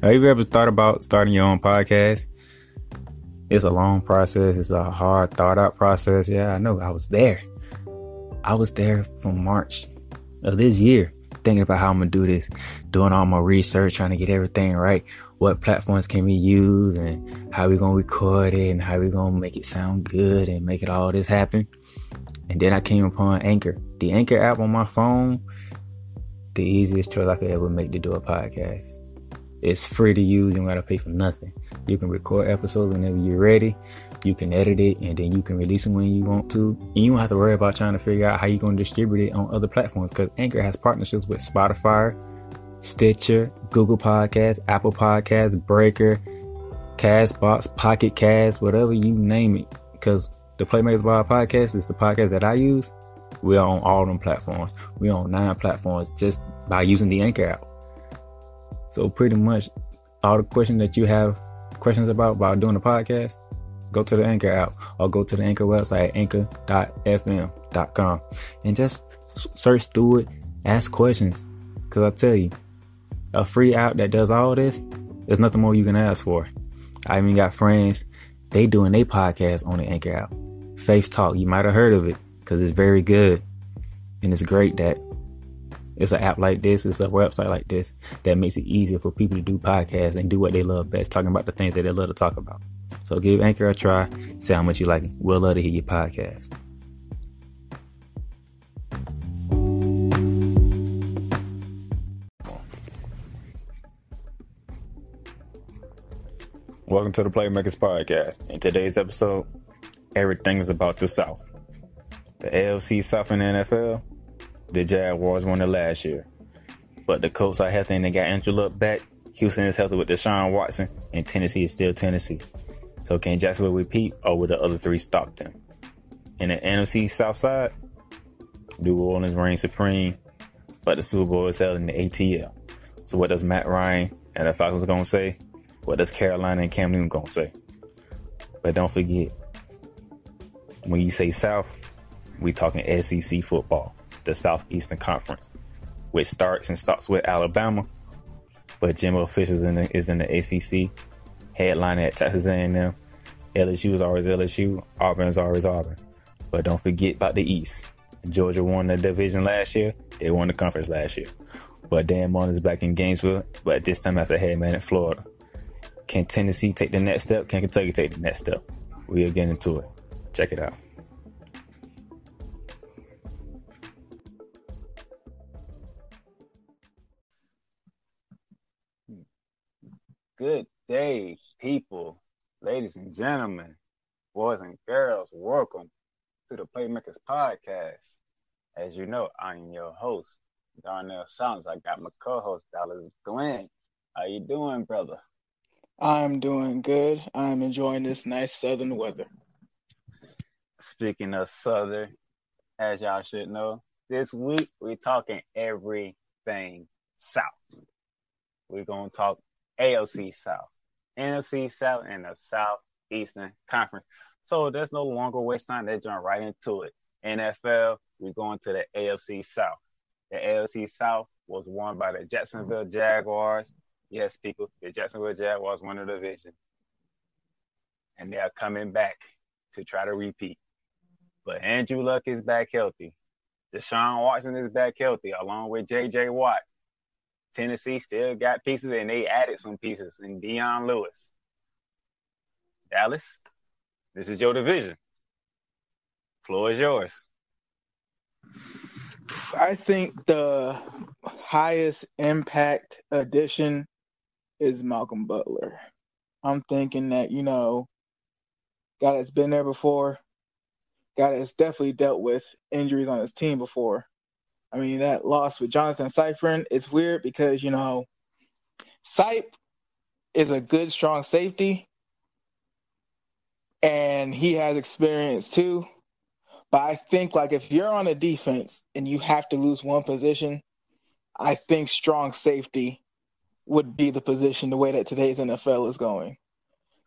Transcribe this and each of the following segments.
Have you ever thought about starting your own podcast? It's a long process. It's a hard, thought out process. Yeah, I know. I was there. From March of this year, thinking about how I'm going to do this, doing all my research, trying to get everything right. What platforms can we use and how we going to record it and how we going to make it sound good and make it all this happen. And then I came upon Anchor. The Anchor app on my phone, the easiest choice I could ever make to do a podcast. It's free to use. You don't got to pay for nothing. You can record episodes whenever you're ready. You can edit it and then you can release them when you want to. And you don't have to worry about trying to figure out how you're going to distribute it on other platforms because Anchor has partnerships with Spotify, Stitcher, Google Podcasts, Apple Podcasts, Breaker, Castbox, Pocket Cast, whatever you name it. Because the Playmakers Bar podcast is the podcast that I use. We are on all them platforms. We are on 9 platforms just by using the Anchor app. So pretty much all the questions that you have questions about doing a podcast, go to the Anchor app or go to the Anchor website, anchor.fm.com, and just search through it, ask questions. Because I tell you, a free app that does all this, there's nothing more you can ask for. I even got friends, they doing their podcast on the Anchor app. Faith Talk, you might have heard of it because it's very good. And it's great that it's an app like this, it's a website like this that makes it easier for people to do podcasts and do what they love best, talking about the things that they love to talk about. So give Anchor a try, see how much you like it. We'll love to hear your podcast. Welcome to the Playmakers Podcast. In today's episode, everything is about the South. The AFC South in the NFL, the Jaguars won it last year. But the Colts are healthy and they got Andrew Luck back. Houston is healthy with Deshaun Watson. And Tennessee is still Tennessee. So can Jacksonville repeat or will the other 3 stop them? In the NFC South side, New Orleans reigns supreme. But the Super Bowl is held in the ATL. So what does Matt Ryan and the Falcons going to say? What does Carolina and Cam Newton going to say? But don't forget, when you say South, we talking SEC football. The Southeastern Conference, which starts and stops with Alabama, but Jimbo Fisher is in the ACC, headlining at Texas A&M. LSU is always LSU, Auburn is always Auburn. But don't forget about the East. Georgia won the division last year, they won the conference last year. But Dan Mullen is back in Gainesville, but this time as a head man in Florida. Can Tennessee take the next step? Can Kentucky take the next step? We'll get into it. Check it out. Good day, people, ladies and gentlemen, boys and girls. Welcome to the Playmakers Podcast. As you know, I'm your host, Darnell Sounds. I got my co-host, Dallas Glenn. How you doing, brother? I'm doing good. I'm enjoying this nice southern weather. Speaking of southern, as y'all should know, this week we're talking everything South. We're going to talk AFC South, NFC South, and the Southeastern Conference. So there's no longer waste time. Let's jump right into it. NFL, we're going to the AFC South. The AFC South was won by the Jacksonville Jaguars. Yes, people, the Jacksonville Jaguars won the division. And they are coming back to try to repeat. But Andrew Luck is back healthy. Deshaun Watson is back healthy, along with J.J. Watt. Tennessee still got pieces, and they added some pieces in Dion Lewis. Dallas, this is your division. Floor is yours. I think the highest impact addition is Malcolm Butler. I'm thinking that, guy that's been there before, guy that's definitely dealt with injuries on his team before. I mean, that loss with Jonathan Cypher, it's weird because, Cypher is a good, strong safety, and he has experience too. But I think, if you're on a defense and you have to lose one position, I think strong safety would be the position the way that today's NFL is going.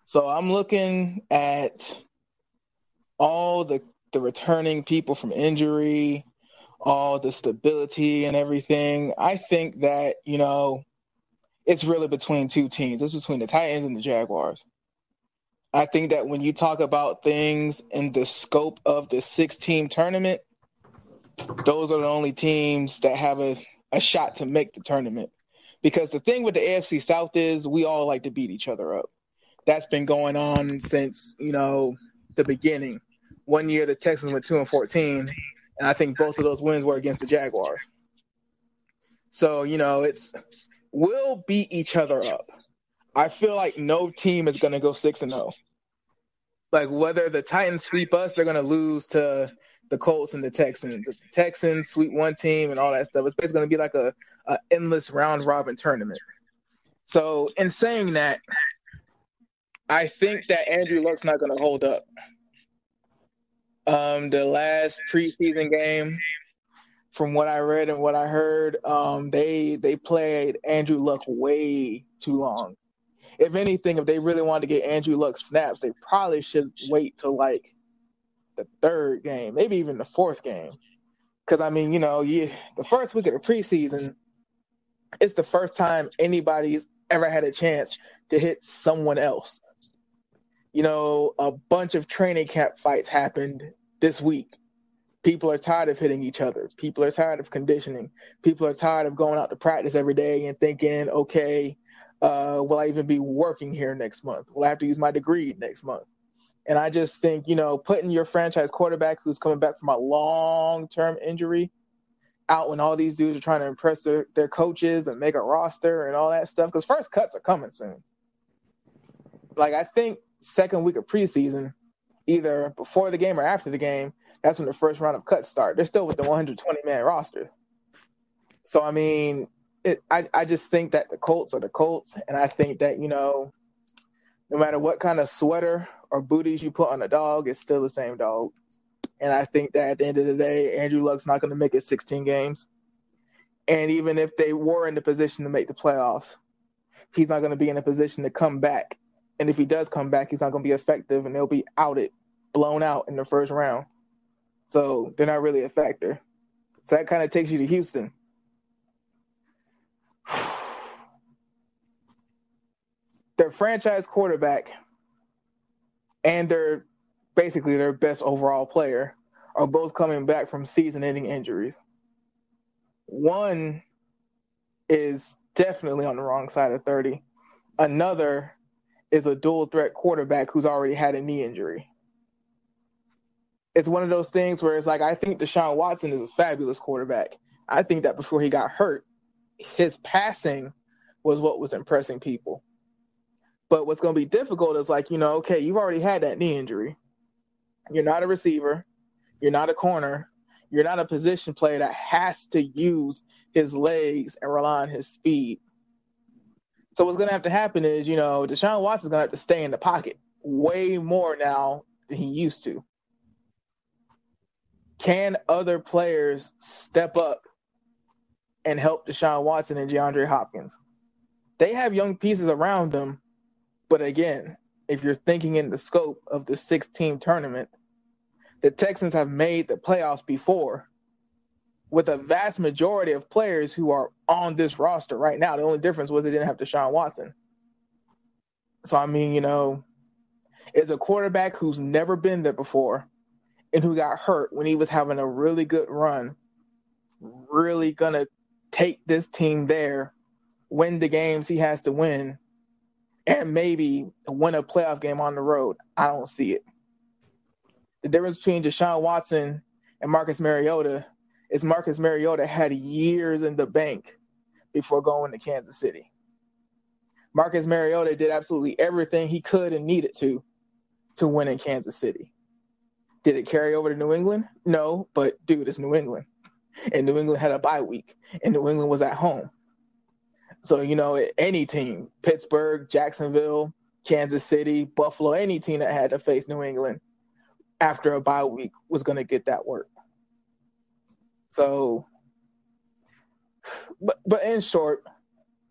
So I'm looking at all the returning people from injury, all the stability and everything. I think that, it's really between two teams. It's between the Titans and the Jaguars. I think that when you talk about things in the scope of the 6-team tournament, those are the only teams that have a shot to make the tournament. Because the thing with the AFC South is we all like to beat each other up. That's been going on since, the beginning. One year the Texans went 2-14, and I think both of those wins were against the Jaguars. So, it's we'll beat each other up. I feel like no team is going to go 6-0. Like whether the Titans sweep us, they're going to lose to the Colts and the Texans. If the Texans sweep one team and all that stuff, it's basically going to be like a endless round-robin tournament. So in saying that, I think that Andrew Luck's not going to hold up. The last preseason game, from what I read and what I heard, they played Andrew Luck way too long. If anything, if they really wanted to get Andrew Luck snaps, they probably should wait till like the third game, maybe even the fourth game. Because, the first week of the preseason, it's the first time anybody's ever had a chance to hit someone else. A bunch of training camp fights happened this week. People are tired of hitting each other. People are tired of conditioning. People are tired of going out to practice every day and thinking, okay, will I even be working here next month? Will I have to use my degree next month? And I just think, putting your franchise quarterback who's coming back from a long-term injury out when all these dudes are trying to impress their coaches and make a roster and all that stuff, because first cuts are coming soon. Like, I think second week of preseason, either before the game or after the game, that's when the first round of cuts start. They're still with the 120-man roster. So, I just think that the Colts are the Colts, and I think that, no matter what kind of sweater or booties you put on a dog, it's still the same dog. And I think that at the end of the day, Andrew Luck's not going to make it 16 games. And even if they were in the position to make the playoffs, he's not going to be in a position to come back. And if he does come back, he's not going to be effective, and they'll be blown out in the first round. So they're not really a factor. So that kind of takes you to Houston. Their franchise quarterback and their best overall player are both coming back from season-ending injuries. One is definitely on the wrong side of 30. Another is a dual-threat quarterback who's already had a knee injury. It's one of those things where it's like, I think Deshaun Watson is a fabulous quarterback. I think that before he got hurt, his passing was what was impressing people. But what's going to be difficult is like, okay, you've already had that knee injury. You're not a receiver. You're not a corner. You're not a position player that has to use his legs and rely on his speed. So what's going to have to happen is, Deshaun Watson's going to have to stay in the pocket way more now than he used to. Can other players step up and help Deshaun Watson and DeAndre Hopkins? They have young pieces around them, but again, if you're thinking in the scope of the 6-team tournament, the Texans have made the playoffs before with a vast majority of players who are on this roster right now. The only difference was they didn't have Deshaun Watson. So, it's a quarterback who's never been there before and who got hurt when he was having a really good run, really going to take this team there, win the games he has to win, and maybe win a playoff game on the road. I don't see it. The difference between Deshaun Watson and Marcus Mariota is Marcus Mariota had years in the bank before going to Kansas City. Marcus Mariota did absolutely everything he could and needed to win in Kansas City. Did it carry over to New England? No, but dude, it's New England. And New England had a bye week, and New England was at home. So, any team, Pittsburgh, Jacksonville, Kansas City, Buffalo, any team that had to face New England after a bye week was going to get that work. So, but in short,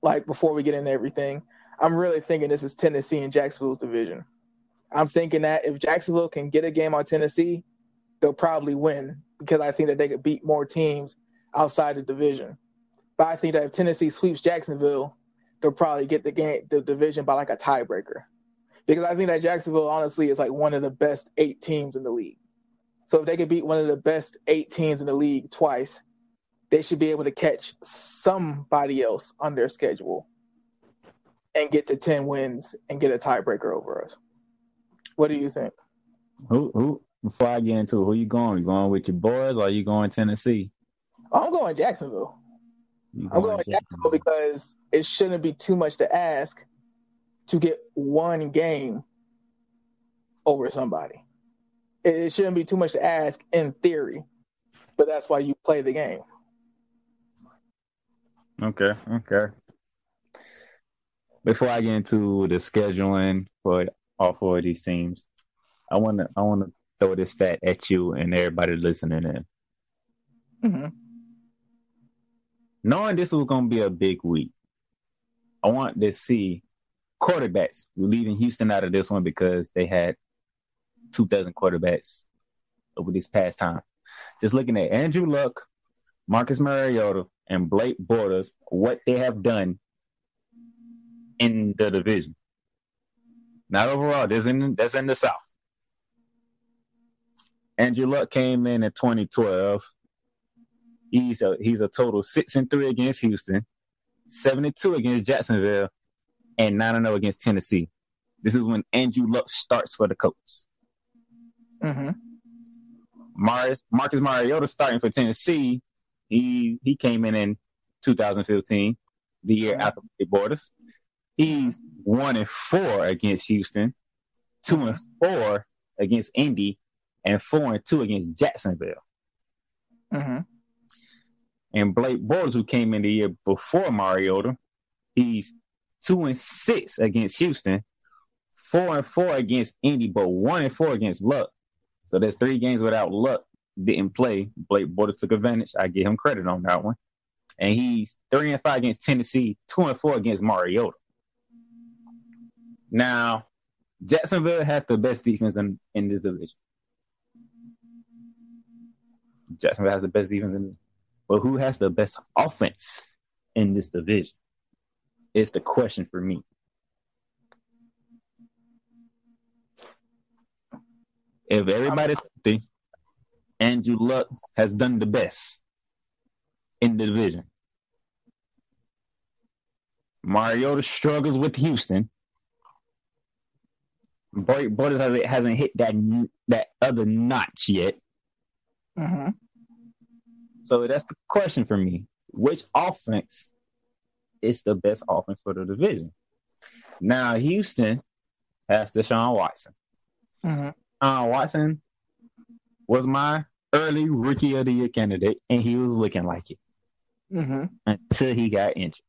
like before we get into everything, I'm really thinking this is Tennessee and Jacksonville's division. I'm thinking that if Jacksonville can get a game on Tennessee, they'll probably win because I think that they could beat more teams outside the division. But I think that if Tennessee sweeps Jacksonville, they'll probably get the division by like a tiebreaker. Because I think that Jacksonville, honestly, is like one of the best 8 teams in the league. So if they could beat one of the best 8 teams in the league twice, they should be able to catch somebody else on their schedule and get to 10 wins and get a tiebreaker over us. What do you think? Who? Before I get into it, who you going? You going with your boys, or are you going Tennessee? I'm going Jacksonville. I'm going Jacksonville because it shouldn't be too much to ask to get one game over somebody. It shouldn't be too much to ask in theory, but that's why you play the game. Okay. Before I get into the scheduling for all 4 of these teams, I want to throw this stat at you and everybody listening in. Mm-hmm. Knowing this was going to be a big week, I want to see quarterbacks. We're leaving Houston out of this one because they had 2,000 quarterbacks over this past time. Just looking at Andrew Luck, Marcus Mariota, and Blake Bortles, what they have done in the division. Not overall. That's in the South. Andrew Luck came in 2012. He's a total 6-3 against Houston, 7-2 against Jacksonville, and 9-0 against Tennessee. This is when Andrew Luck starts for the Colts. Mm-hmm. Marcus Mariota starting for Tennessee. He came in 2015, the year after the Borders. He's 1-4 against Houston, 2-4 against Indy, and 4-2 against Jacksonville. Mm-hmm. And Blake Bortles, who came in the year before Mariota, he's 2-6 against Houston, 4-4 against Indy, but 1-4 against Luck. So there's 3 games without Luck didn't play. Blake Bortles took advantage. I give him credit on that one. And he's 3-5 against Tennessee, 2-4 against Mariota. Now, Jacksonville has the best defense in this division. Jacksonville has the best defense, but who has the best offense in this division? Is the question for me. If everybody's healthy, Andrew Luck has done the best in the division. Mariota struggles with Houston. Bortles hasn't hit that other notch yet. Mm-hmm. So that's the question for me. Which offense is the best offense for the division? Now, Houston has Deshaun Watson. Mm-hmm. Watson was my early Rookie of the Year candidate, and he was looking like it until he got injured.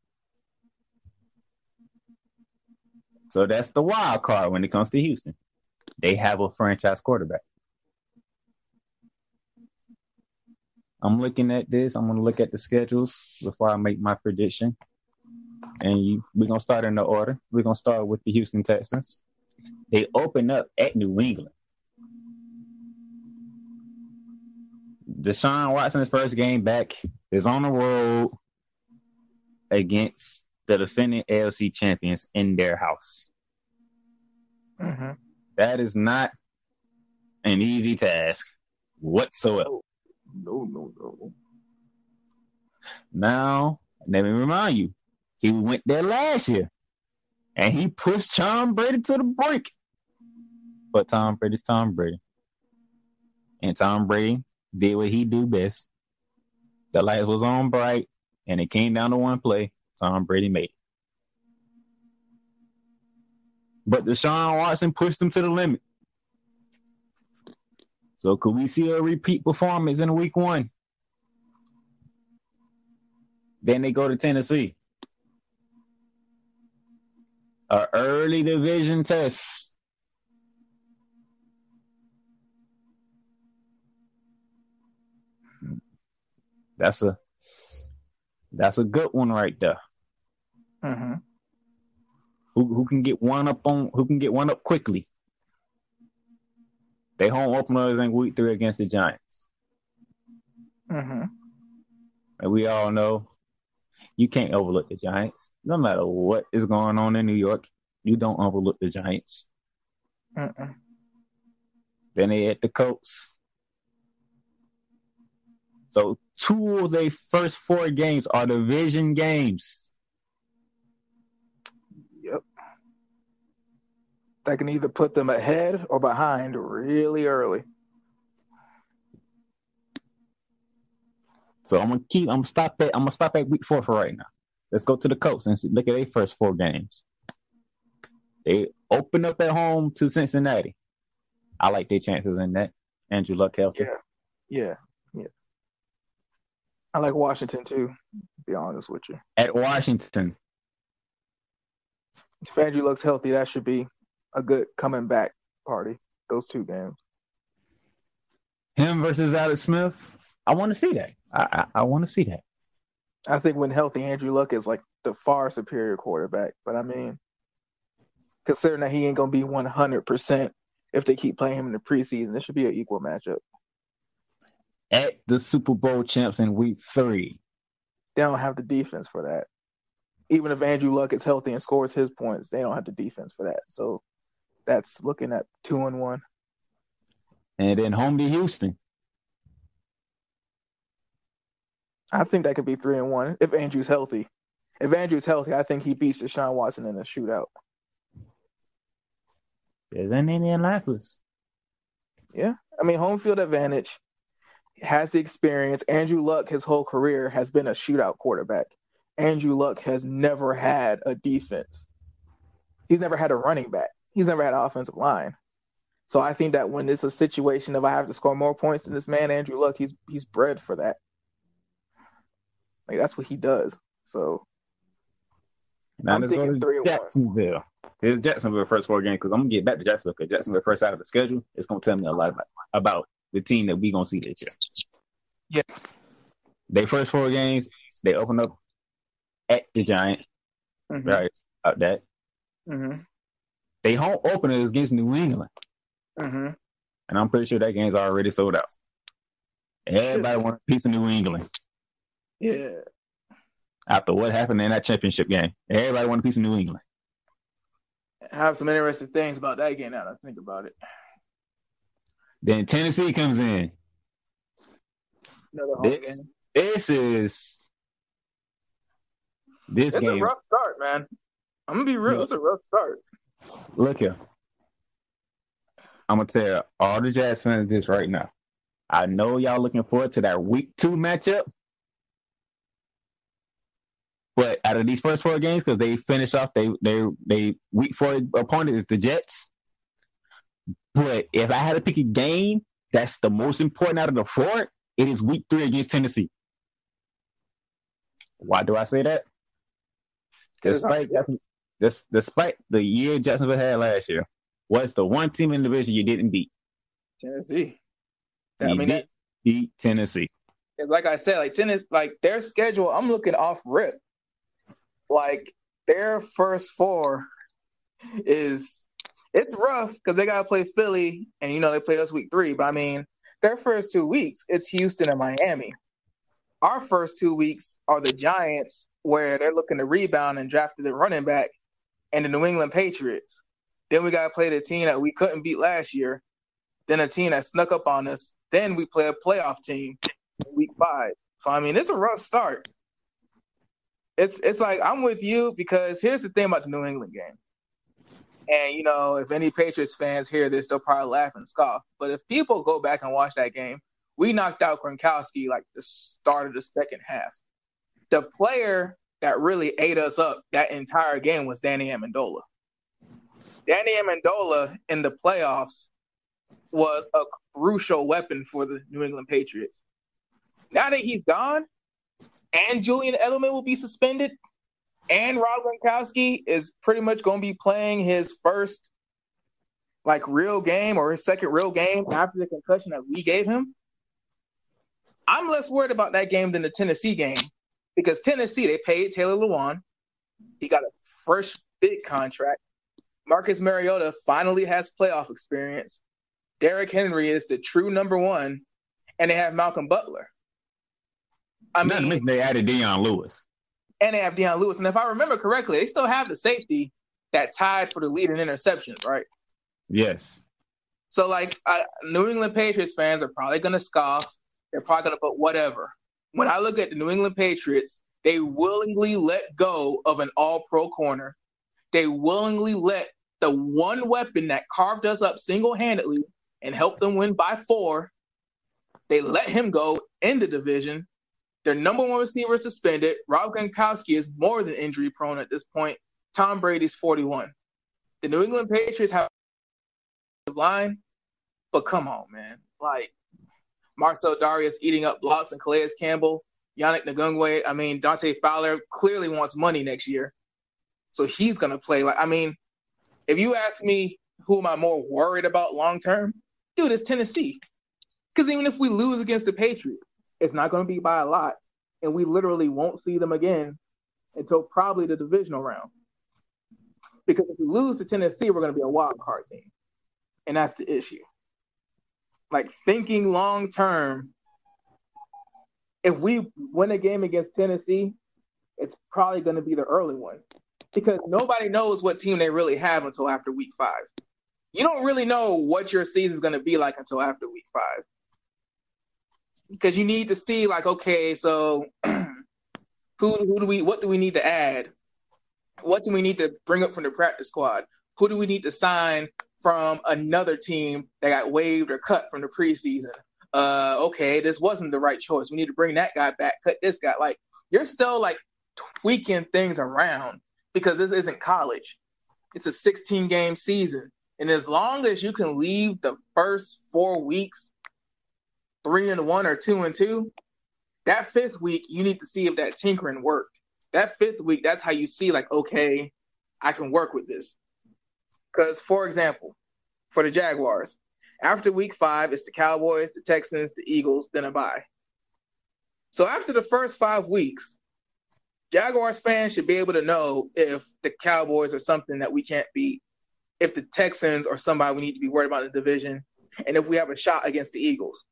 So that's the wild card when it comes to Houston. They have a franchise quarterback. I'm looking at this. I'm going to look at the schedules before I make my prediction. And we're going to start in the order. We're going to start with the Houston Texans. They open up at New England. Deshaun Watson's first game back is on the road against the defending AFC champions in their house. Mm-hmm. That is not an easy task whatsoever. No. Now, let me remind you, he went there last year, and he pushed Tom Brady to the brink. But Tom Brady's Tom Brady. And Tom Brady did what he do best. The light was on bright, and it came down to one play. Tom Brady made it. But Deshaun Watson pushed him to the limit. So could we see a repeat performance in week 1? Then they go to Tennessee. An early division test. That's a good one right there. Mm-hmm. Who can get one up quickly? They home openers in week 3 against the Giants. Mm-hmm. And we all know You can't overlook the Giants. No matter what is going on in New York, you don't overlook the Giants. Mm-mm. Then they at the Colts. So 2 of their first 4 games are division games. Yep. That can either put them ahead or behind really early. So I'm gonna stop at week 4 for right now. Let's go to the Colts and look at their first 4 games. They open up at home to Cincinnati. I like their chances in that. Andrew Luck healthy. Yeah. I like Washington too, to be honest with you. At Washington. If Andrew Luck's healthy, that should be a good coming back party, those 2 games. Him versus Alex Smith. I want to see that. I want to see that. I think when healthy, Andrew Luck is like the far superior quarterback. But I mean, considering that he ain't going to be 100% if they keep playing him in the preseason, it should be an equal matchup. At the Super Bowl champs in week 3. They don't have the defense for that. Even if Andrew Luck is healthy and scores his points, they don't have the defense for that. So that's looking at 2-1. And then home to Houston. I think that could be 3-1 if Andrew's healthy. If Andrew's healthy, I think he beats Deshaun Watson in a shootout. There's an Indianapolis. Yeah. I mean, home field advantage, has the experience. Andrew Luck, his whole career, has been a shootout quarterback. Andrew Luck has never had a defense. He's never had a running back. He's never had an offensive line. So I think that when it's a situation of I have to score more points than this man, Andrew Luck, he's bred for that. Like, that's what he does. So now let's go to Jacksonville. Here's Jacksonville first 4 games, because I'm going to get back to Jacksonville, because Jacksonville first out of the schedule. It's going to tell me a lot about the team that we're going to see this year. Yeah. Their first 4 games, they open up at the Giants. Mm-hmm. Right. About that. Mm-hmm. They home opener is against New England. Mm-hmm. And I'm pretty sure that game's already sold out. Everybody wants a piece of New England. Yeah. After what happened in that championship game, everybody wants a piece of New England. I have some interesting things about that game now that I think about it. Then Tennessee comes in. Another home game. It's game. A rough start, man. I'm going to be real. It's a rough start. Look here. I'm going to tell all the Jazz fans this right now. I know y'all looking forward to that week 2 matchup. But out of these first 4 games, because they finish off, they week 4 opponent is the Jets. But if I had to pick a game that's the most important out of the 4, it is week 3 against Tennessee. Why do I say that? Despite the year Jacksonville had last year, what's the one team in the division you didn't beat? Tennessee. You did beat Tennessee. Like I said, like their schedule, I'm looking off rip. Like their first 4 it's rough because they got to play Philly, and they play us week 3. But I mean, their first 2 weeks, it's Houston and Miami. Our first 2 weeks are the Giants, where they're looking to rebound and drafted a running back, and the New England Patriots. Then we got to play the team that we couldn't beat last year, then a team that snuck up on us. Then we play a playoff team in week 5. So, I mean, it's a rough start. It's like I'm with you, because here's the thing about the New England game. And, if any Patriots fans hear this, they'll probably laugh and scoff. But if people go back and watch that game, we knocked out Gronkowski like the start of the second half. The player that really ate us up that entire game was Danny Amendola. Danny Amendola in the playoffs was a crucial weapon for the New England Patriots. Now that he's gone, and Julian Edelman will be suspended, and Rob Gronkowski is pretty much going to be playing his first real game, or his second real game after the concussion that we gave him, I'm less worried about that game than the Tennessee game, because Tennessee, they paid Taylor Lewan. He got a fresh big contract. Marcus Mariota finally has playoff experience. Derrick Henry is the true number 1, and they have Malcolm Butler. I mean, they added Deion Lewis. and they have Deion Lewis. And if I remember correctly, they still have the safety that tied for the lead in interceptions, right? Yes. So, like, New England Patriots fans are probably going to scoff. They're probably going to put whatever. When I look at the New England Patriots, they willingly let go of an all-pro corner. They willingly let the one weapon that carved us up single-handedly and helped them win by 4, they let him go in the division. Their number one receiver suspended. Rob Gronkowski is more than injury-prone at this point. Tom Brady's 41. The New England Patriots have a line, but come on, man. Like, Marcel Darius eating up blocks and Calais Campbell, Yannick Ngakwe. I mean, Dante Fowler clearly wants money next year. So he's going to play. Like, I mean, if you ask me who am I more worried about long-term, dude, it's Tennessee. Because even if we lose against the Patriots, it's not going to be by a lot. And we literally won't see them again until probably the divisional round. Because if we lose to Tennessee, we're going to be a wild card team. And that's the issue. Like, thinking long-term, if we win a game against Tennessee, it's probably going to be the early one. Because nobody knows what team they really have until after week 5. You don't really know what your season is going to be like until after week 5. Because you need to see, like, okay, so what do we need to add? What do we need to bring up from the practice squad? Who do we need to sign from another team that got waived or cut from the preseason? Okay, this wasn't the right choice. We need to bring that guy back, cut this guy. Like, you're still, like, tweaking things around because this isn't college. It's a 16-game season. And as long as you can leave the first 4 weeks 3-1 or 2-2, that 5th week, you need to see if that tinkering worked. That 5th week, that's how you see, like, okay, I can work with this. Because, for example, for the Jaguars, after week 5, it's the Cowboys, the Texans, the Eagles, then a bye. So after the first 5 weeks, Jaguars fans should be able to know if the Cowboys are something that we can't beat, if the Texans are somebody we need to be worried about in the division, and if we have a shot against the Eagles.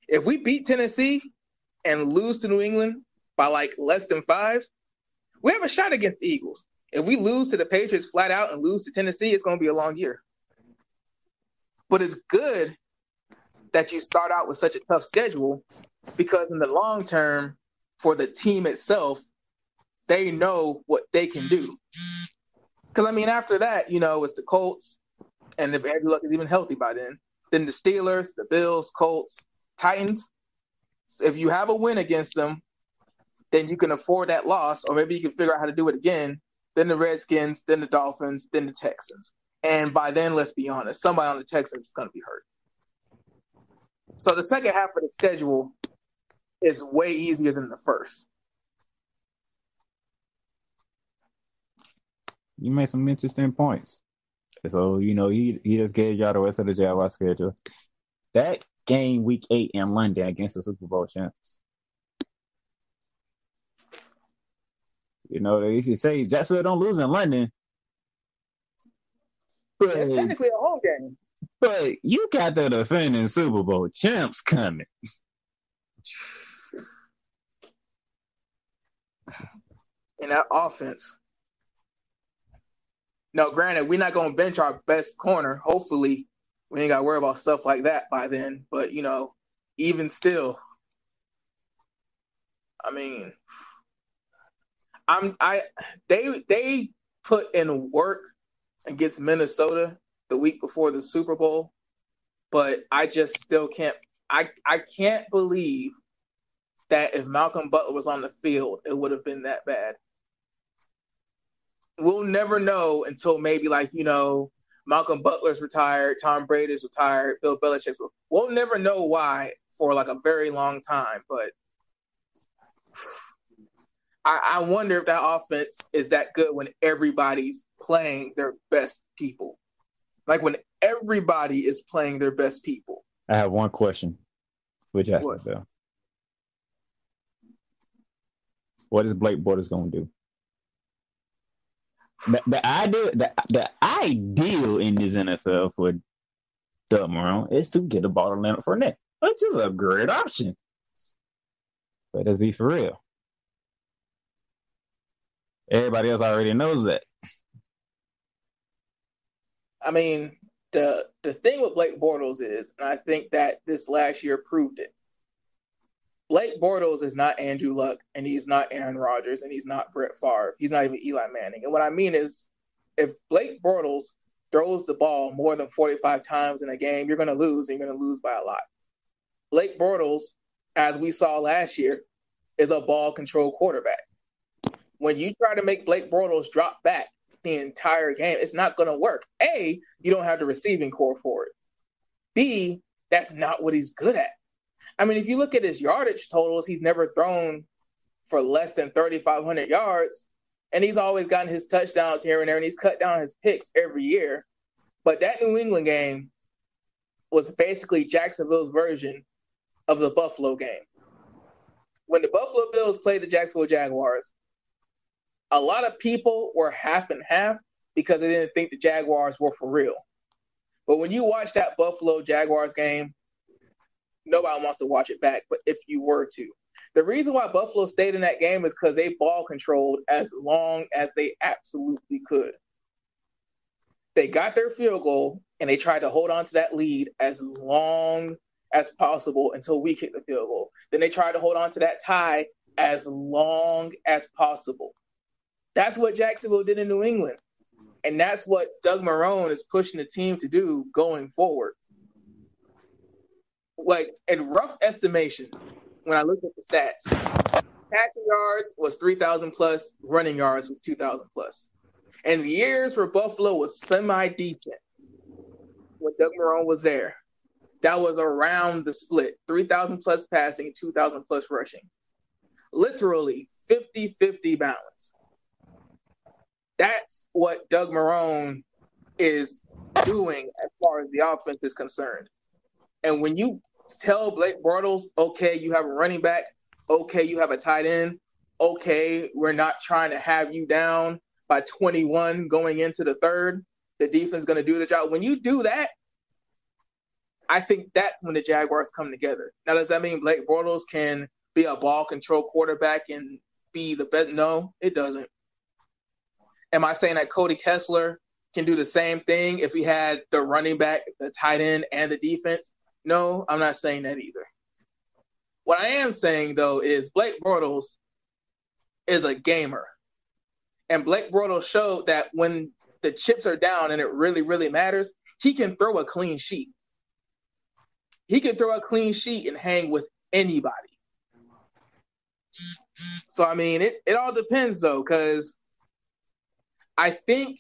If we beat Tennessee and lose to New England by, like, less than 5, we have a shot against the Eagles. If we lose to the Patriots flat out and lose to Tennessee, it's going to be a long year. But it's good that you start out with such a tough schedule because in the long term, for the team itself, they know what they can do. Because, I mean, after that, you know, it's the Colts, and if Andrew Luck is even healthy by then the Steelers, the Bills, Colts, Titans. If you have a win against them, then you can afford that loss, or maybe you can figure out how to do it again. Then the Redskins, then the Dolphins, then the Texans. And by then, let's be honest, somebody on the Texans is going to be hurt. So the second half of the schedule is way easier than the first. You made some interesting points. So, you know, he just gave y'all the rest of the Jaguar schedule. That game week 8 in London against the Super Bowl champs. You know, they used to say Jacksonville don't lose in London. But it's technically a home game. But you got the defending Super Bowl champs coming. In that offense. Now, granted, we're not going to bench our best corner. Hopefully, we ain't got to worry about stuff like that by then. But, you know, even still, I mean, they put in work against Minnesota the week before the Super Bowl, but I just still can't. I can't believe that if Malcolm Butler was on the field, it would have been that bad. We'll never know until maybe, like, you know, Malcolm Butler's retired, Tom Brady's retired, Bill Belichick's. We'll never know why for, like, a very long time. But I wonder if that offense is that good when everybody's playing their best people. Like, when everybody is playing their best people. I have one question for Jacksonville. What is Blake Bortles going to do? The ideal in this NFL for Doug Marrone is to get the ball to Leonard Fournette, which is a great option. But let's be for real. Everybody else already knows that. I mean, the thing with Blake Bortles is, and I think that this last year proved it, Blake Bortles is not Andrew Luck, and he's not Aaron Rodgers, and he's not Brett Favre. He's not even Eli Manning. And what I mean is, if Blake Bortles throws the ball more than 45 times in a game, you're going to lose, and you're going to lose by a lot. Blake Bortles, as we saw last year, is a ball control quarterback. When you try to make Blake Bortles drop back the entire game, it's not going to work. A, you don't have the receiving core for it. B, that's not what he's good at. I mean, if you look at his yardage totals, he's never thrown for less than 3,500 yards, and he's always gotten his touchdowns here and there, and he's cut down his picks every year. But that New England game was basically Jacksonville's version of the Buffalo game. When the Buffalo Bills played the Jacksonville Jaguars, a lot of people were half and half because they didn't think the Jaguars were for real. But when you watch that Buffalo Jaguars game, nobody wants to watch it back, but if you were to. The reason why Buffalo stayed in that game is because they ball controlled as long as they absolutely could. They got their field goal, and they tried to hold on to that lead as long as possible until we kicked the field goal. Then they tried to hold on to that tie as long as possible. That's what Jacksonville did in New England. And that's what Doug Marrone is pushing the team to do going forward. Like, in rough estimation, when I looked at the stats, passing yards was 3,000 plus, running yards was 2,000 plus. And the years where Buffalo was semi-decent, when Doug Marrone was there, that was around the split, 3,000 plus passing, 2,000 plus rushing. Literally 50-50 balance. That's what Doug Marrone is doing as far as the offense is concerned. And when you tell Blake Bortles, okay, you have a running back, okay, you have a tight end, okay, we're not trying to have you down by 21 going into the third, the defense is going to do the job. When you do that, I think that's when the Jaguars come together. Now, does that mean Blake Bortles can be a ball control quarterback and be the best? No, it doesn't. Am I saying that Cody Kessler can do the same thing if he had the running back, the tight end, and the defense? No, I'm not saying that either. What I am saying, though, is Blake Bortles is a gamer. And Blake Bortles showed that when the chips are down and it really, really matters, he can throw a clean sheet. He can throw a clean sheet and hang with anybody. So, I mean, it all depends, though, because I think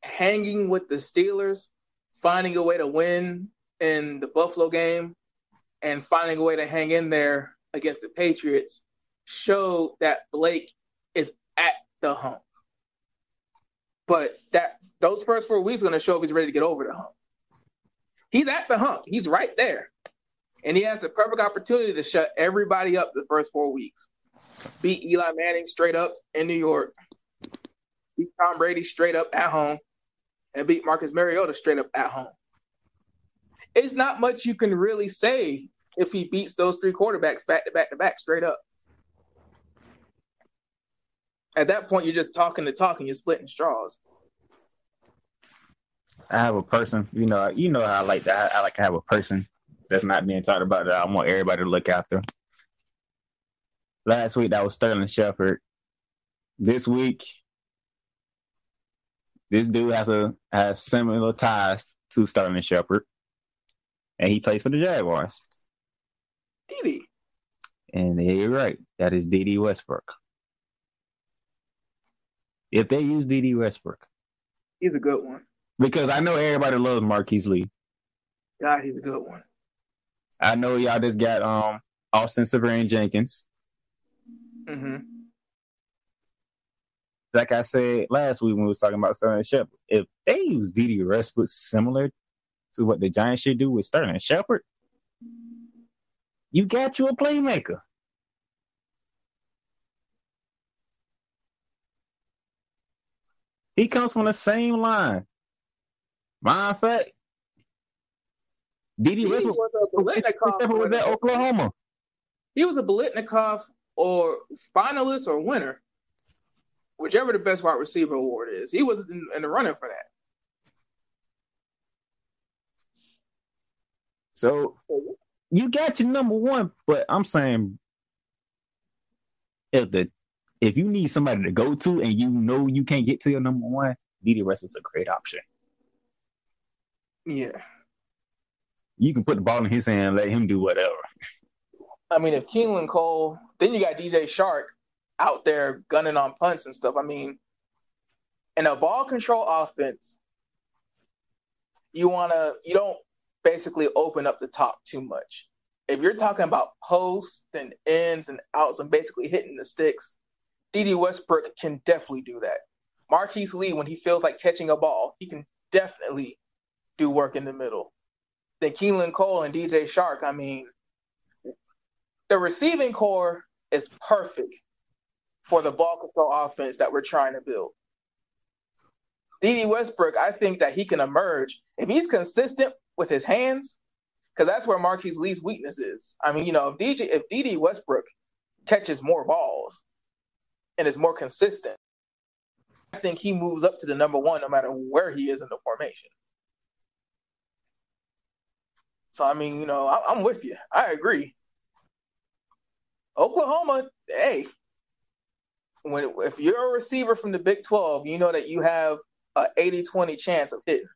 hanging with the Steelers, finding a way to win in the Buffalo game, and finding a way to hang in there against the Patriots showed that Blake is at the hump. But those first 4 weeks are going to show if he's ready to get over the hump. He's at the hump. He's right there. And he has the perfect opportunity to shut everybody up the first 4 weeks. Beat Eli Manning straight up in New York. Beat Tom Brady straight up at home. And beat Marcus Mariota straight up at home. It's not much you can really say if he beats those 3 quarterbacks back to back to back straight up. At that point, you're just talking the talk and you're splitting straws. I have a person, you know how I like that. I like to have a person that's not being talked about that I want everybody to look after. Last week, that was Sterling Shepard. This week, this dude has similar ties to Sterling Shepard, and he plays for the Jaguars. Dede. And yeah, you're right. That is Dede Westbrook. If they use Dede Westbrook. He's a good one. Because I know everybody loves Marquise Lee. God, he's a good one. I know y'all just got Austin Seferian-Jenkins. Mm-hmm. Like I said last week when we was talking about Sterling Shepard, if they use Dede Westbrook similar to what the Giants should do with Sterling Shepard, you got you a playmaker. He comes from the same line. Matter of fact, Dede Westbrook was at Oklahoma. He was a Biletnikoff or finalist or winner. whichever the best wide receiver award is. He was in the running for that. So you got your number one, but I'm saying if you need somebody to go to and you know you can't get to your number one, Dede Westbrook's a great option. Yeah. You can put the ball in his hand and let him do whatever. I mean, if Keelan Cole, then you got DJ Chark out there gunning on punts and stuff. I mean, in a ball control offense, you don't basically open up the top too much. If you're talking about posts and ins and outs and basically hitting the sticks, Dede Westbrook can definitely do that. Marquise Lee, when he feels like catching a ball, he can definitely do work in the middle. Then Keelan Cole and DJ Chark, I mean, the receiving core is perfect for the ball control offense that we're trying to build. Dede Westbrook, I think that he can emerge. If he's consistent with his hands, because that's where Marquise Lee's weakness is. I mean, if Dede Westbrook catches more balls and is more consistent, I think he moves up to the number one no matter where he is in the formation. So, I mean, I'm with you. I agree. Oklahoma, hey, if you're a receiver from the Big 12, you know that you have an 80-20 chance of hitting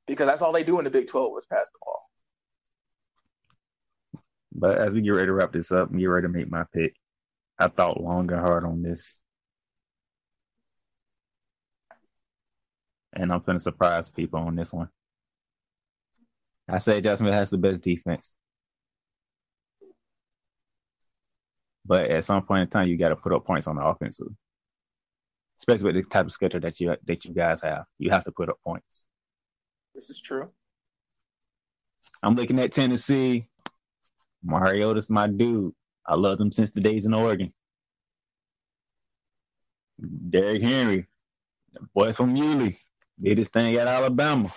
because that's all they do in the Big 12 was pass the ball. But as we get ready to wrap this up and get ready to make my pick, I thought long and hard on this. And I'm going to surprise people on this one. I say Jacksonville has the best defense. But at some point in time, you got to put up points on the offensive. Especially with the type of schedule that you guys have. You have to put up points. This is true. I'm looking at Tennessee. Mariota's my dude. I loved him since the days in Oregon. Derrick Henry, the boys from Muley, did his thing at Alabama.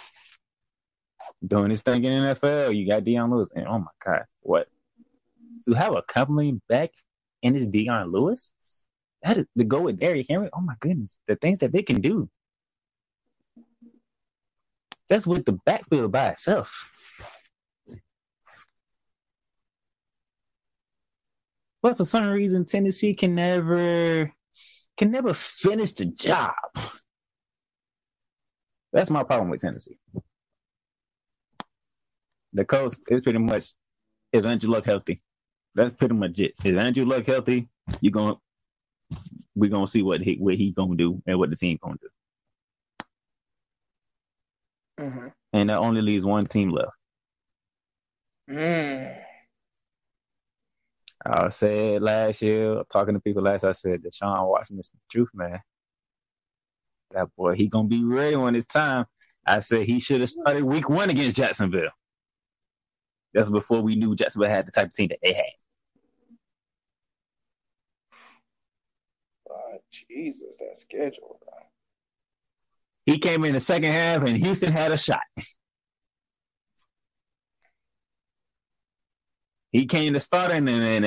Doing his thing in the NFL. You got Deion Lewis. And oh my God, what? To have a compliment back and it's Deion Lewis? That is to go with Derrick Henry. Oh my goodness, the things that they can do. That's with the backfield by itself. But for some reason, Tennessee can never finish the job. That's my problem with Tennessee. The coach is pretty much if Andrew Luck healthy. That's pretty much it. If Andrew Luck healthy, we're gonna see what he gonna do and what the team gonna do. Mm-hmm. And that only leaves one team left. I said last year, talking to people last year, I said Deshaun Watson is the truth, man. That boy, he gonna be ready when it's time. I said he should have started week 1 against Jacksonville. That's before we knew Jacksonville had the type of team that they had. Jesus, that schedule, bro. He came in the second half and Houston had a shot. He came to start and an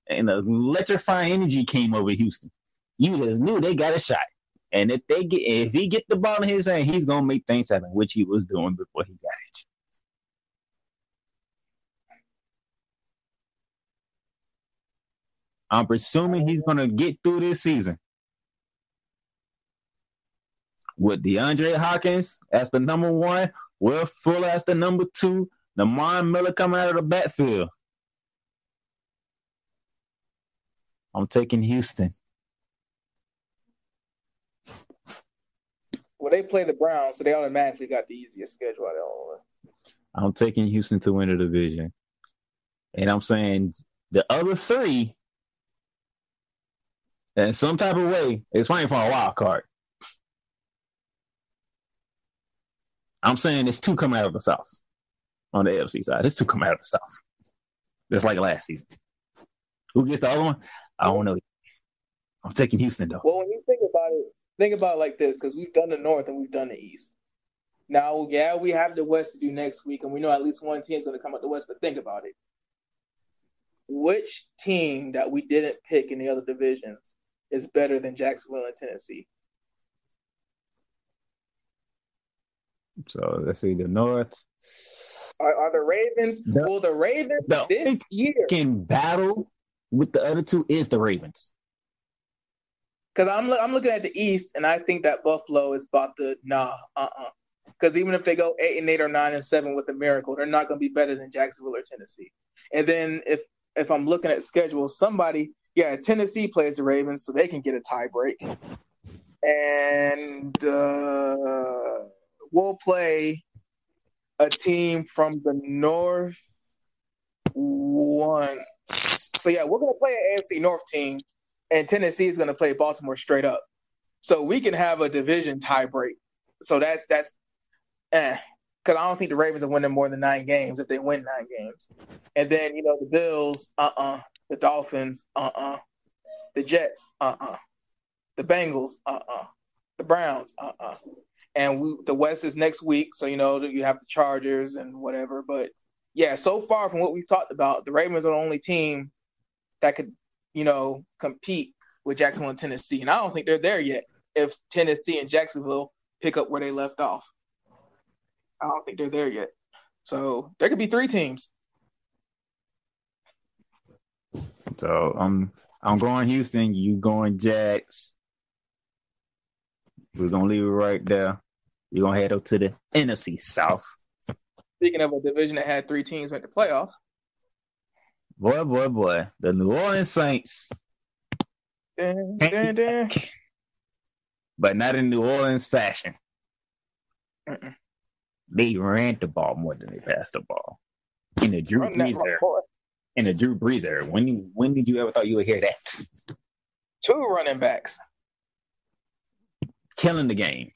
electrifying energy came over Houston. You just knew they got a shot. And if he get the ball in his hand, he's gonna make things happen, which he was doing before he got injured. I'm presuming he's gonna get through this season with DeAndre Hopkins as the number 1, Will Fuller as the number 2, Lamar Miller coming out of the backfield. I'm taking Houston. Well, they play the Browns, so they automatically got the easiest schedule out of all of them. I'm taking Houston to win the division. And I'm saying the other 3, in some type of way, is playing for a wild card. I'm saying there's 2 coming out of the South. On the AFC side, there's 2 coming out of the South. Just like last season. Who gets the other one? I don't know. I'm taking Houston, though. Well, when you think about it like this, because we've done the North and we've done the East. Now, yeah, we have the West to do next week, and we know at least one team is going to come out the West, but think about it. Which team that we didn't pick in the other divisions is better than Jacksonville and Tennessee. So let's see the North. Are the Ravens? Will the Ravens this year can battle with the other two is the Ravens. Because I'm looking at the East, and I think that Buffalo is about to Because even if they go 8-8 or 9-7 with a miracle, they're not going to be better than Jacksonville or Tennessee. And then if I'm looking at schedule, Tennessee plays the Ravens, so they can get a tie break, and we'll play a team from the North once. So we're going to play an AFC North team. And Tennessee is going to play Baltimore straight up. So we can have a division tie break. So that's because I don't think the Ravens are winning more than 9 games if they win 9 games. And then, the Bills, the Dolphins, the Jets, the Bengals, the Browns, And the West is next week. So, you have the Chargers and whatever. But, so far from what we've talked about, the Ravens are the only team that could compete with Jacksonville and Tennessee. And I don't think they're there yet if Tennessee and Jacksonville pick up where they left off. I don't think they're there yet. So there could be 3 teams. So I'm going Houston, you going Jags. We're going to leave it right there. You're going to head up to the NFC South. Speaking of a division that had 3 teams make the playoffs. Boy. The New Orleans Saints. Dun. But not in New Orleans fashion. Mm-mm. They ran the ball more than they passed the ball. In the Drew Brees era. When did you ever thought you would hear that? 2 running backs. Killing the game.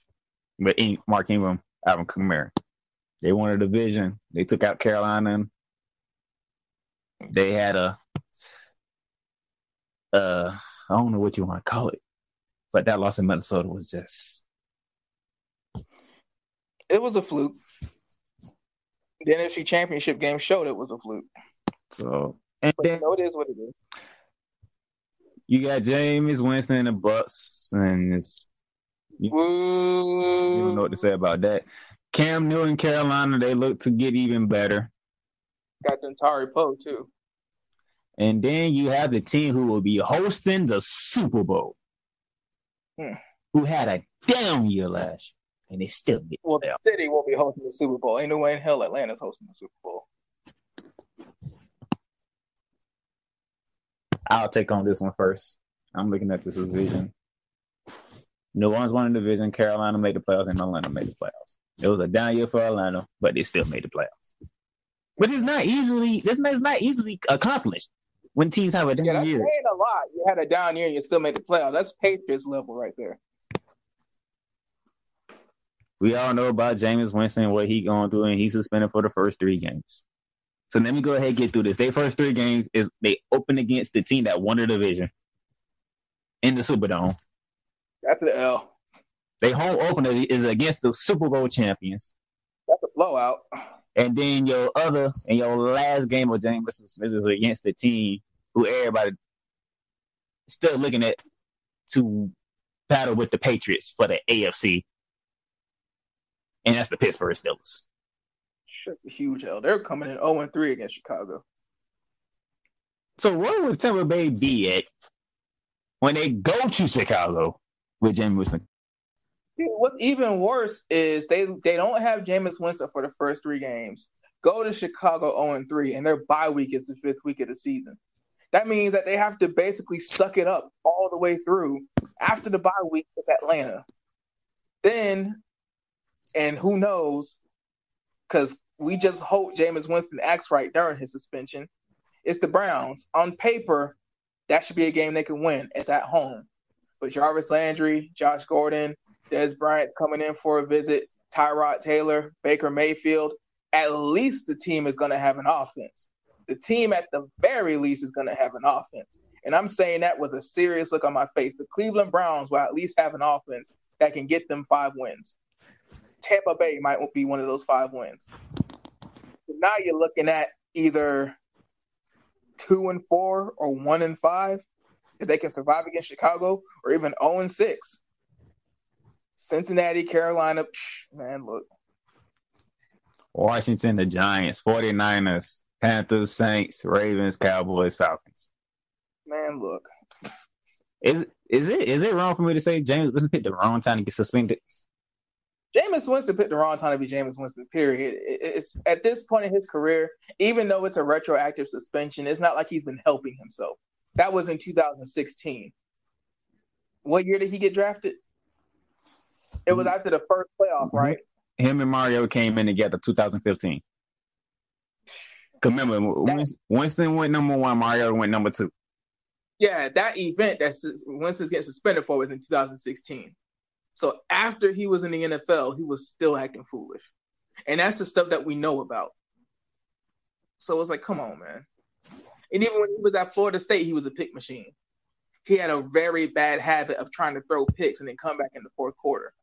But Mark Ingram, Alvin Kamara. They won a division. They took out Carolina. They had I don't know what you want to call it, but that loss in Minnesota was just... It was a fluke. The NFC Championship game showed it was a fluke. So, and then it is what it is. You got Jameis Winston and the Bucks, and you don't know what to say about that. Cam Newton, Carolina, they look to get even better. Got Dantari Poe, too. And then you have the team who will be hosting the Super Bowl, who had a down year last year, and they still get the city will be hosting the Super Bowl. Ain't no way in hell Atlanta's hosting the Super Bowl. I'll take on this one first. I'm looking at this division. New Orleans won the division. Carolina made the playoffs, and Atlanta made the playoffs. It was a down year for Atlanta, but they still made the playoffs. But it's not easily accomplished when teams have a down year. That's saying a lot. You had a down year and you still made the playoffs. That's Patriots level right there. We all know about Jameis Winston, what he going through, and he's suspended for the first 3 games. So let me go ahead and get through this. Their first 3 games is they open against the team that won the division in the Superdome. That's an L. Their home opener is against the Super Bowl champions. That's a blowout. And then your last game of Jameis is against the team who everybody still looking at to battle with the Patriots for the AFC. And that's the Pittsburgh Steelers. That's a huge L. They're coming in 0-3 against Chicago. So where would Tampa Bay be at when they go to Chicago with Jameis Winston? What's even worse is they don't have Jameis Winston for the first 3 games. Go to Chicago 0-3, and their bye week is the 5th week of the season. That means that they have to basically suck it up all the way through. After the bye week, it's Atlanta. Then, and who knows, because we just hope Jameis Winston acts right during his suspension, it's the Browns. On paper, that should be a game they can win. It's at home. But Jarvis Landry, Josh Gordon, Dez Bryant's coming in for a visit, Tyrod Taylor, Baker Mayfield. At least the team is going to have an offense. The team at the very least is going to have an offense. And I'm saying that with a serious look on my face. The Cleveland Browns will at least have an offense that can get them 5 wins. Tampa Bay might be one of those 5 wins. So now you're looking at either 2-4 or 1-5. If they can survive against Chicago or even 0-6, Cincinnati, Carolina, man, look. Washington, the Giants, 49ers, Panthers, Saints, Ravens, Cowboys, Falcons. Man, look. Is it wrong for me to say Jameis Winston picked the wrong time to get suspended? Jameis Winston picked the wrong time to be Jameis Winston, period. It's at this point in his career, even though it's a retroactive suspension, it's not like he's been helping himself. That was in 2016. What year did he get drafted? It was after the first playoff, right? Him and Mario came in together 2015. Remember, Winston went number 1, Mario went number 2. Yeah, that event that Winston's getting suspended for was in 2016. So after he was in the NFL, he was still acting foolish. And that's the stuff that we know about. So it's like, come on, man. And even when he was at Florida State, he was a pick machine. He had a very bad habit of trying to throw picks and then come back in the fourth quarter.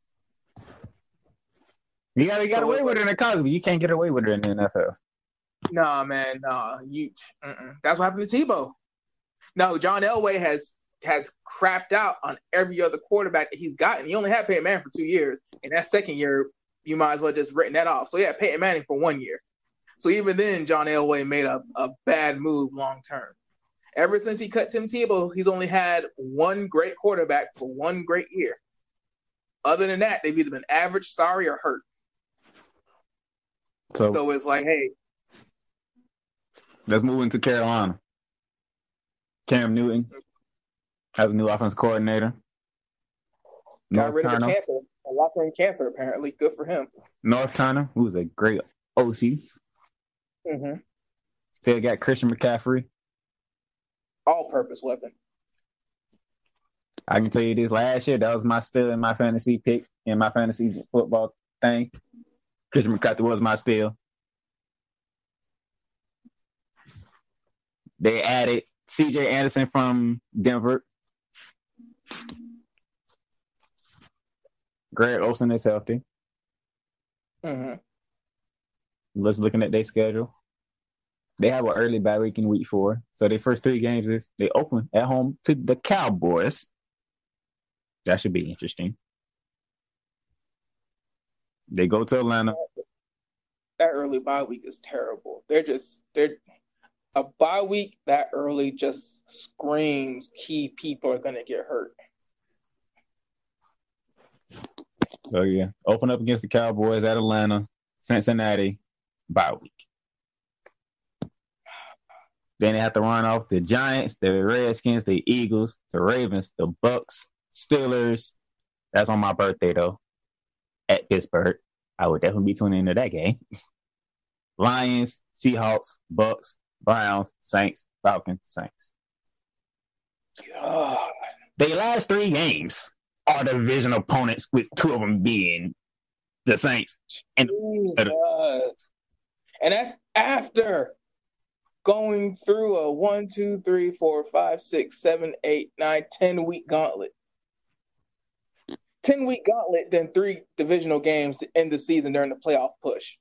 You got away with it in the college, but you can't get away with it in the NFL. Nah, man, nah. That's what happened to Tebow. No, John Elway has crapped out on every other quarterback that he's gotten. He only had Peyton Manning for 2 years. And that second year, you might as well just written that off. So, yeah, Peyton Manning for 1 year. So even then, John Elway made a bad move long term. Ever since he cut Tim Tebow, he's only had one great quarterback for 1 great year. Other than that, they've either been average, sorry, or hurt. So it's like, hey. Let's move into Carolina. Cam Newton has a new offensive coordinator. Got rid of the cancer. A locker room cancer, apparently. Good for him. North Turner, who's a great OC. Mm-hmm. Still got Christian McCaffrey. All-purpose weapon. I can tell you this, last year, that was my steal in my fantasy pick, in my fantasy football thing. Christian McCaffrey was my steal. They added C.J. Anderson from Denver. Greg Olsen is healthy. Mm-hmm. Let's looking at their schedule. They have an early bye week in week 4. So their first 3 games is they open at home to the Cowboys. That should be interesting. They go to Atlanta. That early bye week is terrible. They're a bye week that early just screams key people are going to get hurt. So, yeah, open up against the Cowboys at Atlanta, Cincinnati, bye week. Then they have to run off the Giants, the Redskins, the Eagles, the Ravens, the Bucks, Steelers. That's on my birthday, though, at Pittsburgh. I would definitely be tuning into that game. Lions, Seahawks, Bucks, Browns, Saints, Falcons, Saints. God. They last 3 games are the division opponents, with 2 of them being the Saints. And that's after going through a 1, 2, 3, 4, 5, 6, 7, 8, 9, 10-week gauntlet. 10-week gauntlet, then 3 divisional games to end the season during the playoff push.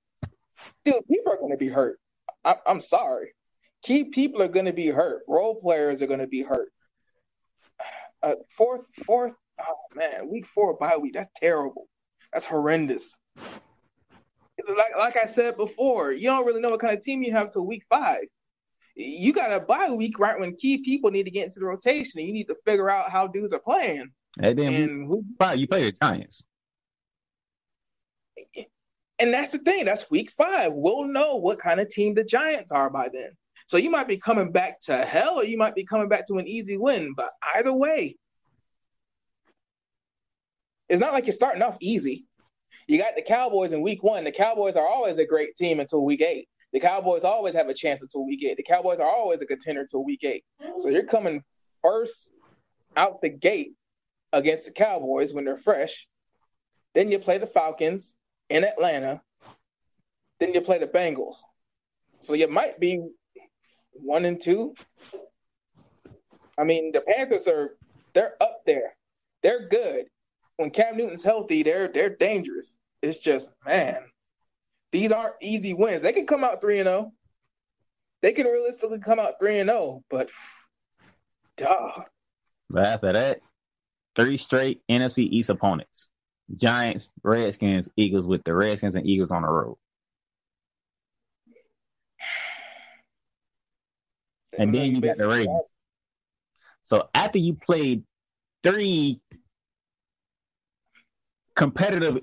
Dude, people are going to be hurt. I'm sorry. Key people are going to be hurt. Role players are going to be hurt. Fourth, oh man, week 4 bye week. That's terrible. That's horrendous. Like I said before, you don't really know what kind of team you have till week 5. You got a bye week right when key people need to get into the rotation, and you need to figure out how dudes are playing. And then you play the Giants. And that's the thing. That's week 5. We'll know what kind of team the Giants are by then. So you might be coming back to hell, or you might be coming back to an easy win. But either way, it's not like you're starting off easy. You got the Cowboys in week 1. The Cowboys are always a great team until week 8. The Cowboys always have a chance until week 8. The Cowboys are always a contender until week 8. So you're coming first out the gate against the Cowboys when they're fresh. Then you play the Falcons in Atlanta. Then you play the Bengals. So you might be 1-2. I mean, the Panthers they're up there. They're good. When Cam Newton's healthy, they're dangerous. It's just, man, these aren't easy wins. They can come out 3-0. They can realistically come out 3-0, but dog, But after that, 3 straight NFC East opponents. Giants, Redskins, Eagles, with the Redskins and Eagles on the road. And then you got the Ravens. So after you played 3 competitive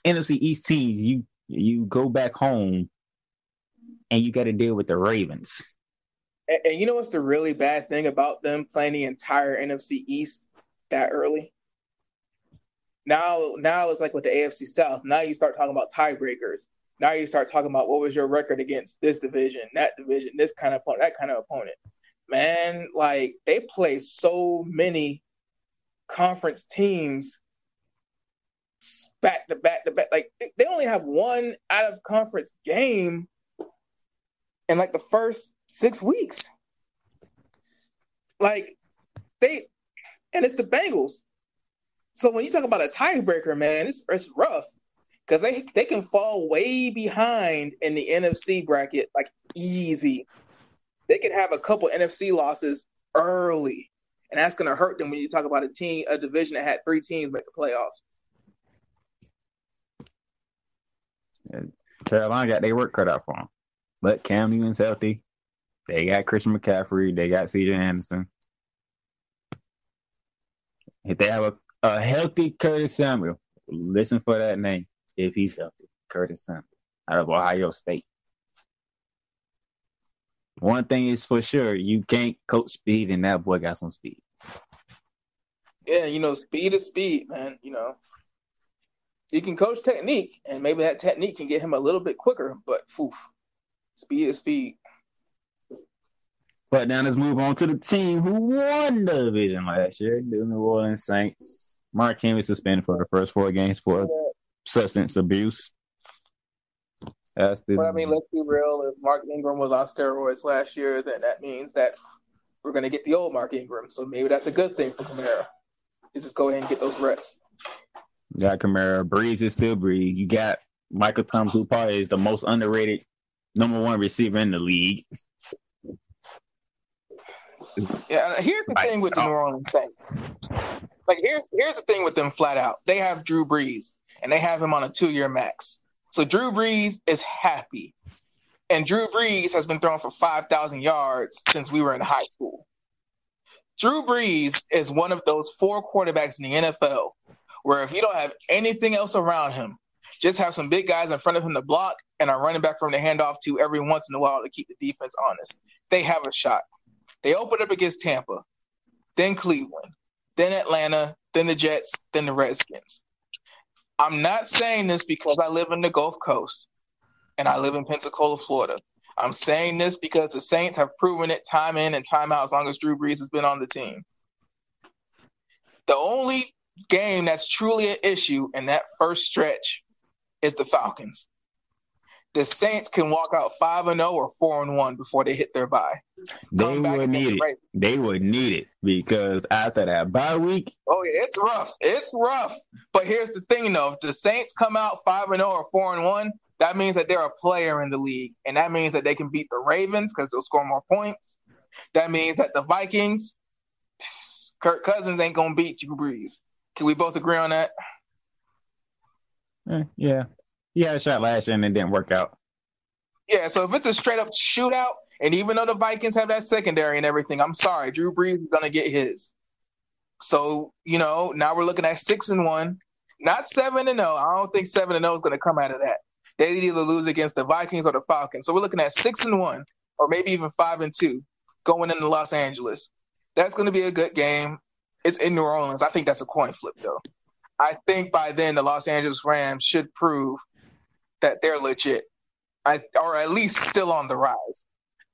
NFC East teams, you go back home and you got to deal with the Ravens. And you know what's the really bad thing about them playing the entire NFC East that early? Now it's like with the AFC South. Now you start talking about tiebreakers. Now you start talking about what was your record against this division, that division, this kind of opponent, that kind of opponent. Man, like they play so many conference teams back to back to back. Like they only have one out of conference game in like the first 6 weeks. Like and it's the Bengals. So when you talk about a tiebreaker, man, it's rough because they can fall way behind in the NFC bracket, like easy. They could have a couple NFC losses early, and that's going to hurt them when you talk about a division that had 3 teams make the playoffs. Carolina got their work cut out for them, but Cam Newton's healthy. They got Christian McCaffrey. They got C.J. Anderson. If they have a healthy Curtis Samuel, listen for that name. If he's healthy, Curtis Samuel out of Ohio State. One thing is for sure, you can't coach speed, and that boy got some speed. Yeah, speed is speed, man. You can coach technique, and maybe that technique can get him a little bit quicker, but speed is speed. But now let's move on to the team who won the division last year, the New Orleans Saints. Mark Henry suspended for the first 4 games for substance abuse. But I mean, let's be real. If Mark Ingram was on steroids last year, then that means that we're going to get the old Mark Ingram. So maybe that's a good thing for Kamara to just go ahead and get those reps. You got Kamara. Breeze is still Breeze. You got Michael Thomas, who probably is the most underrated number 1 receiver in the league. Yeah, here's the thing with the New Orleans Saints. Like, here's the thing with them flat out. They have Drew Brees, and they have him on a 2-year max. So Drew Brees is happy. And Drew Brees has been throwing for 5,000 yards since we were in high school. Drew Brees is one of those 4 quarterbacks in the NFL where if you don't have anything else around him, just have some big guys in front of him to block and a running back from the handoff to every once in a while to keep the defense honest. They have a shot. They opened up against Tampa, then Cleveland, then Atlanta, then the Jets, then the Redskins. I'm not saying this because I live in the Gulf Coast and I live in Pensacola, Florida. I'm saying this because the Saints have proven it time in and time out as long as Drew Brees has been on the team. The only game that's truly an issue in that first stretch is the Falcons. The Saints can walk out 5-0 or 4-1 before they hit their bye. They would need it. They would need it because after that bye week. Oh, yeah, it's rough. It's rough. But here's the thing, though. If the Saints come out 5-0 or 4-1, that means that they're a player in the league. And that means that they can beat the Ravens because they'll score more points. That means that the Vikings, Kirk Cousins ain't going to beat Drew Brees. Can we both agree on that? Yeah. He had a shot last year and it didn't work out. Yeah, so if it's a straight-up shootout, and even though the Vikings have that secondary and everything, I'm sorry, Drew Brees is going to get his. So, now we're looking at 6-1, not 7-0. I don't think 7-0 is going to come out of that. They either lose against the Vikings or the Falcons. So we're looking at 6-1, or maybe even 5-2, going into Los Angeles. That's going to be a good game. It's in New Orleans. I think that's a coin flip, though. I think by then the Los Angeles Rams should prove that they're legit, or at least still on the rise.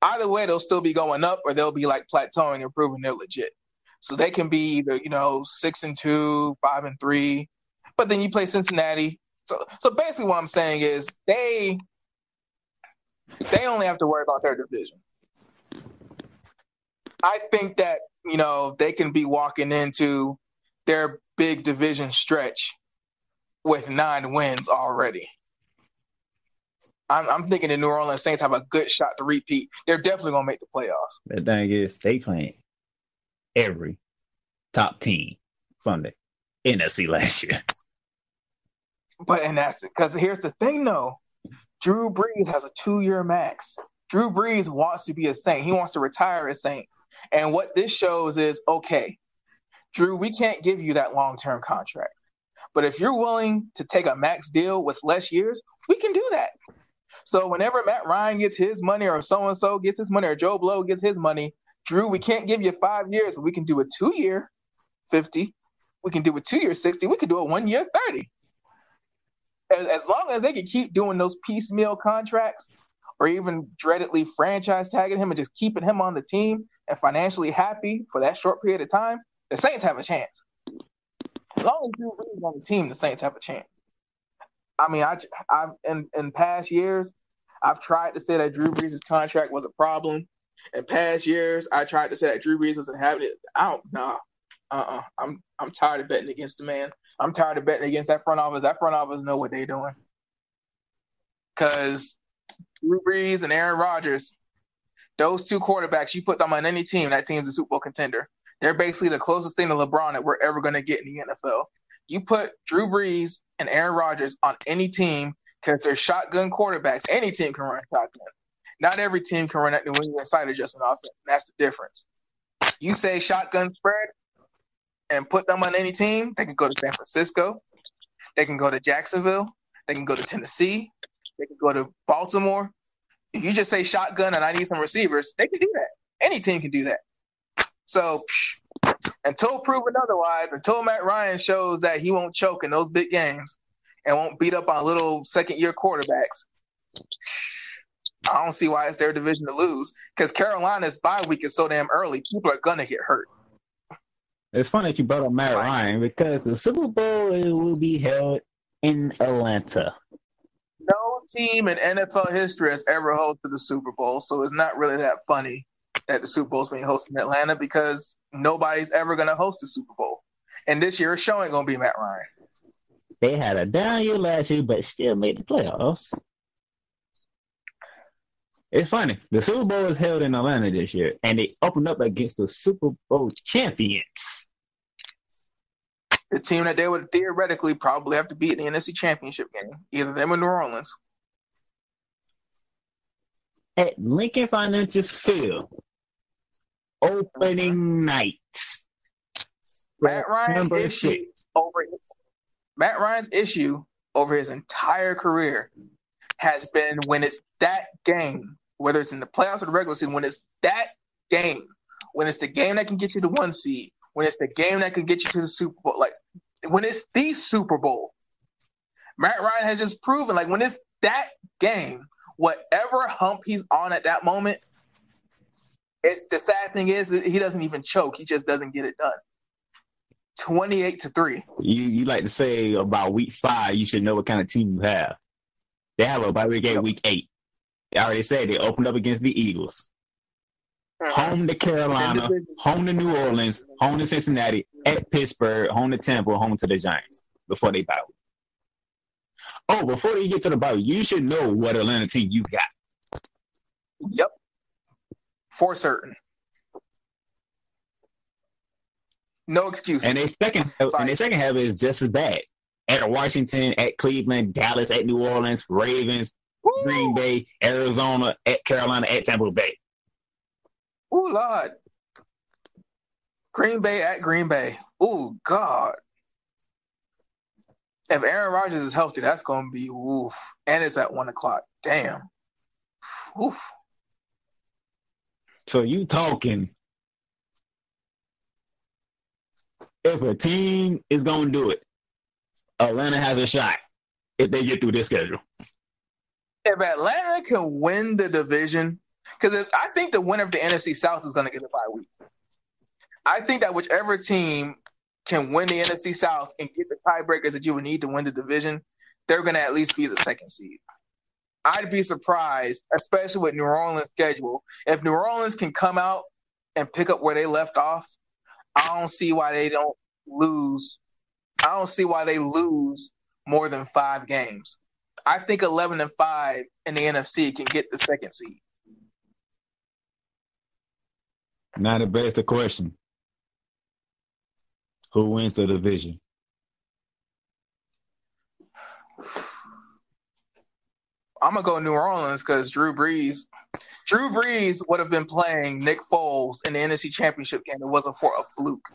Either way, they'll still be going up, or they'll be like plateauing and proving they're legit. So they can be either 6-2, 5-3, but then you play Cincinnati. So basically, what I'm saying is they only have to worry about their division. I think that they can be walking into their big division stretch with 9 wins already. I'm thinking the New Orleans Saints have a good shot to repeat. They're definitely going to make the playoffs. The thing is, they playing every top team from the NFC last year. And that's because here's the thing, though. Drew Brees has a 2-year max. Drew Brees wants to be a Saint. He wants to retire a Saint. And what this shows is, okay, Drew, we can't give you that long-term contract. But if you're willing to take a max deal with less years, we can do that. So whenever Matt Ryan gets his money or so-and-so gets his money or Joe Blow gets his money, Drew, we can't give you 5 years, but we can do a 2-year 50. We can do a 2-year 60. We can do a 1 year 30. As long as they can keep doing those piecemeal contracts or even dreadedly franchise tagging him and just keeping him on the team and financially happy for that short period of time, the Saints have a chance. As long as Drew Brees is on the team, the Saints have a chance. I mean, I've in past years, I've tried to say that Drew Brees' contract was a problem. In past years, I tried to say that Drew Brees doesn't have it. I'm tired of betting against the man. I'm tired of betting against that front office. That front office know what they're doing. Because Drew Brees and Aaron Rodgers, those two quarterbacks, you put them on any team, that team's a Super Bowl contender. They're basically the closest thing to LeBron that we're ever going to get in the NFL. You put Drew Brees and Aaron Rodgers on any team because they're shotgun quarterbacks. Any team can run shotgun. Not every team can run that New England side adjustment offense. That's the difference. You say shotgun spread and put them on any team, they can go to San Francisco. They can go to Jacksonville. They can go to Tennessee. They can go to Baltimore. If you just say shotgun and I need some receivers, they can do that. Any team can do that. So until proven otherwise, until Matt Ryan shows that he won't choke in those big games and won't beat up on little second-year quarterbacks, I don't see why it's their division to lose. Because Carolina's bye week is so damn early, people are going to get hurt. It's funny that you brought up Matt Ryan because the Super Bowl will be held in Atlanta. No team in NFL history has ever hosted the Super Bowl, so it's not really that funny that the Super Bowl is being hosted in Atlanta because nobody's ever going to host the Super Bowl. And this year, it's showing going to be Matt Ryan. They had a down year last year, but still made the playoffs. It's funny. The Super Bowl is held in Atlanta this year, and they opened up against the Super Bowl champions. The team that they would theoretically probably have to beat in the NFC Championship game, either them or New Orleans. At Lincoln Financial Field, opening night. Matt Ryan's issue over his entire career has been when it's that game, whether it's in the playoffs or the regular season, when it's that game, when it's the game that can get you to 1 seed, when it's the game that can get you to the Super Bowl, like when it's the Super Bowl, Matt Ryan has just proven, like when it's that game, whatever hump he's on at that moment, it's the sad thing is that he doesn't even choke. He just doesn't get it done. 28-3. You like to say about week 5, you should know what kind of team you have. They have a bye week game week 8. They already said they opened up against the Eagles. Home to Carolina, home to New Orleans, home to Cincinnati, at Pittsburgh, home to Tampa, home to the Giants before they bye week. Oh, before you get to the bye week, you should know what Atlanta team you got. Yep. For certain. No excuse. And their second half is just as bad. At Washington, at Cleveland, Dallas, at New Orleans, Ravens, Green Bay, Arizona, at Carolina, at Tampa Bay. Oh, Lord. Green Bay at Green Bay. Oh, God. If Aaron Rodgers is healthy, that's going to be oof. And it's at 1 o'clock. Damn. Oof. So you talking, if a team is going to do it, Atlanta has a shot if they get through this schedule. If Atlanta can win the division, because I think the winner of the NFC South is going to get a bye week. I think that whichever team can win the NFC South and get the tiebreakers that you would need to win the division, they're going to at least be the 2nd seed. I'd be surprised, especially with New Orleans' schedule. If New Orleans can come out and pick up where they left off, I don't see why they don't lose. I don't see why they lose more than 5 games. I think 11-5 in the NFC can get the 2nd seed. Now to best the question. Who wins the division? I'm gonna go New Orleans because Drew Brees would have been playing Nick Foles in the NFC Championship game. It wasn't for a fluke.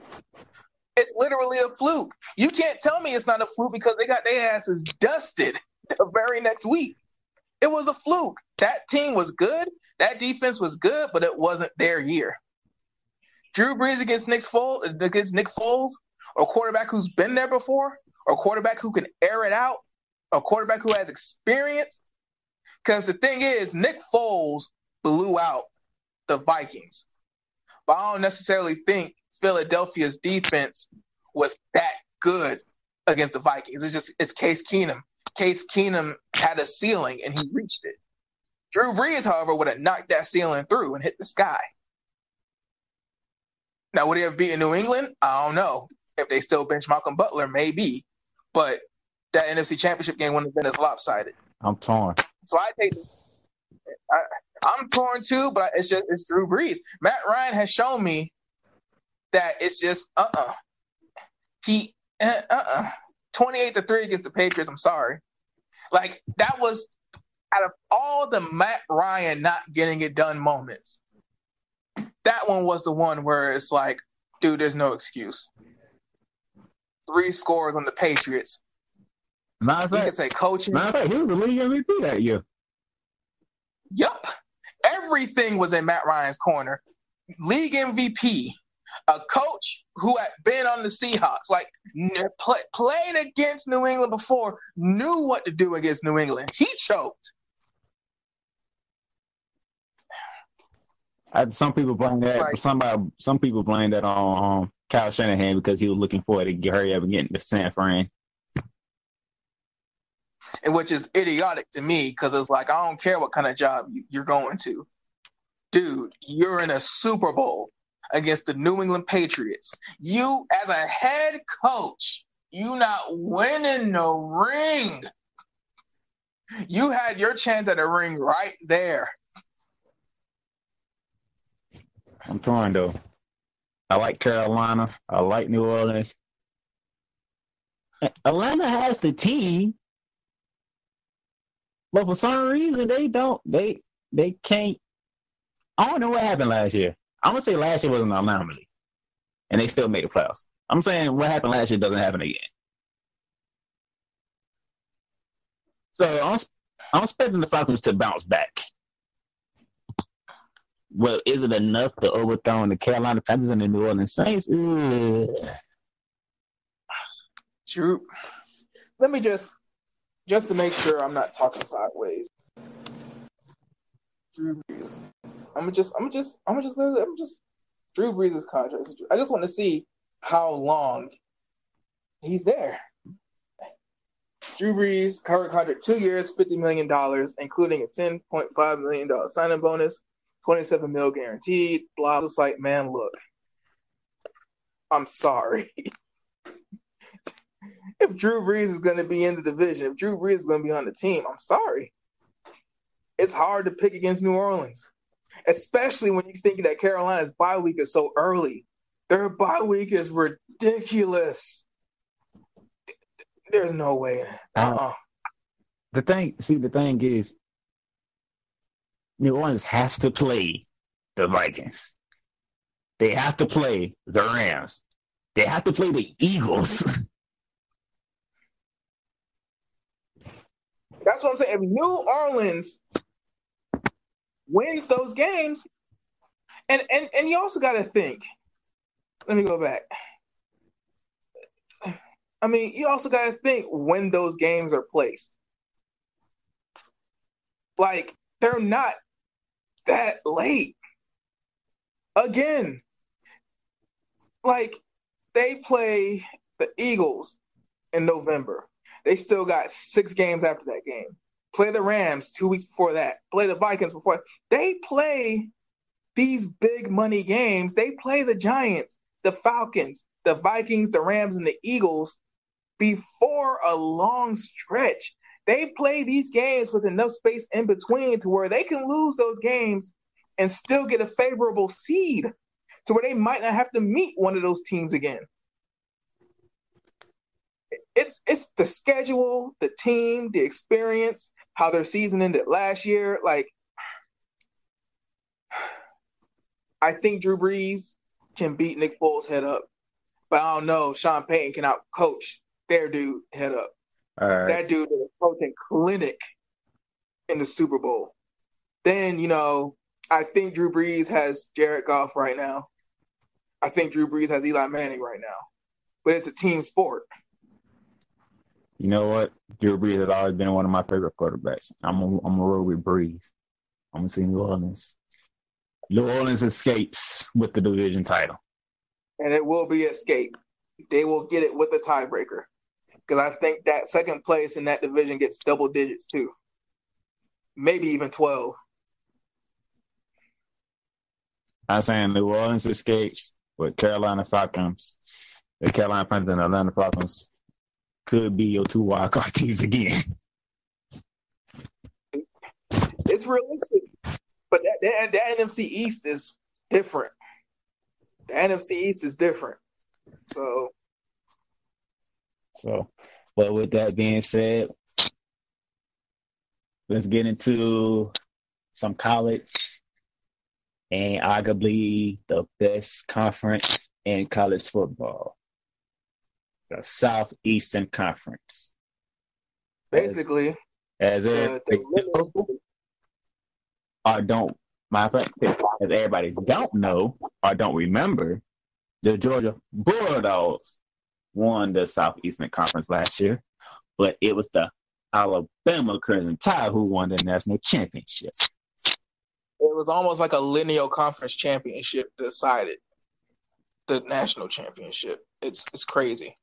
It's literally a fluke. You can't tell me it's not a fluke because they got their asses dusted the very next week. It was a fluke. That team was good. That defense was good, but it wasn't their year. Drew Brees against Nick Foles, or a quarterback who's been there before, or a quarterback who can air it out, a quarterback who has experience. Because the thing is, Nick Foles blew out the Vikings. But I don't necessarily think Philadelphia's defense was that good against the Vikings. It's Case Keenum. Case Keenum had a ceiling, and he reached it. Drew Brees, however, would have knocked that ceiling through and hit the sky. Now, would he have beaten New England? I don't know. If they still bench Malcolm Butler, maybe. But that NFC Championship game wouldn't have been as lopsided. I'm torn. So I'm torn too, but it's Drew Brees. Matt Ryan has shown me that it's just 28-3 against the Patriots. I'm sorry. Like, that was out of all the Matt Ryan not getting it done moments. That one was the one where it's like, dude, there's no excuse. 3 scores on the Patriots. Matter of fact, you can say coaching. Matter of fact, he was the league MVP that year. Yup. Everything was in Matt Ryan's corner. League MVP, a coach who had been on the Seahawks, like played against New England before, knew what to do against New England. He choked. Some people blame that. Right. Some people blame that on Kyle Shanahan because he was looking forward to hurry up and getting to San Fran. And which is idiotic to me because it's like, I don't care what kind of job you're going to. Dude, you're in a Super Bowl against the New England Patriots. You, as a head coach, you not winning no ring. You had your chance at a ring right there. I'm torn, though. I like Carolina. I like New Orleans. Atlanta has the team. But for some reason, they can't. I don't know what happened last year. I'm going to say last year was an anomaly. And they still made the playoffs. I'm saying what happened last year doesn't happen again. So I'm expecting the Falcons to bounce back. Well, is it enough to overthrow the Carolina Panthers and the New Orleans Saints? Drew, let me just to make sure I'm not talking sideways. Drew Brees. I'm just Drew Brees' contract. I just want to see how long he's there. Drew Brees, current contract, 2 years, $50 million, including a $10.5 million signing bonus, $27 million guaranteed. Blah. It's like, man, look, I'm sorry. If Drew Brees is going to be in the division, if Drew Brees is going to be on the team, I'm sorry. It's hard to pick against New Orleans, especially when you're thinking that Carolina's bye week is so early. Their bye week is ridiculous. There's no way. The thing is, New Orleans has to play the Vikings. They have to play the Rams. They have to play the Eagles. That's what I'm saying. If New Orleans wins those games, and you also got to think. Let me go back. I mean, you also got to think when those games are placed. Like, they're not that late. Again, like, they play the Eagles in November. They still got 6 games after that game. Play the Rams 2 weeks before that. Play the Vikings before that. They play these big money games. They play the Giants, the Falcons, the Vikings, the Rams, and the Eagles before a long stretch. They play these games with enough space in between to where they can lose those games and still get a favorable seed to where they might not have to meet one of those teams again. it's the schedule, the team, the experience, how their season ended last year. Like, I think Drew Brees can beat Nick Foles head up, but I don't know. Sean Payton can out coach their dude head up. All right. That dude is a coaching clinic in the Super Bowl. Then, I think Drew Brees has Jared Goff right now. I think Drew Brees has Eli Manning right now. But it's a team sport. You know what? Drew Brees has always been one of my favorite quarterbacks. I'm a roll with Brees. I'm going to see New Orleans. New Orleans escapes with the division title. And it will be escape. They will get it with a tiebreaker. Because I think that second place in that division gets double digits too. Maybe even 12. I'm saying New Orleans escapes with Carolina Falcons. The Carolina Panthers and Atlanta Falcons could be your 2 wildcard teams again. It's realistic. But the NFC East is different. The NFC East is different. So, but with that being said, let's get into some college and arguably the best conference in college football, the Southeastern Conference. Basically, as everybody don't know or don't remember, the Georgia Bulldogs won the Southeastern Conference last year, but it was the Alabama Crimson Tide who won the national championship. It was almost like a lineal conference championship decided the national championship. It's crazy.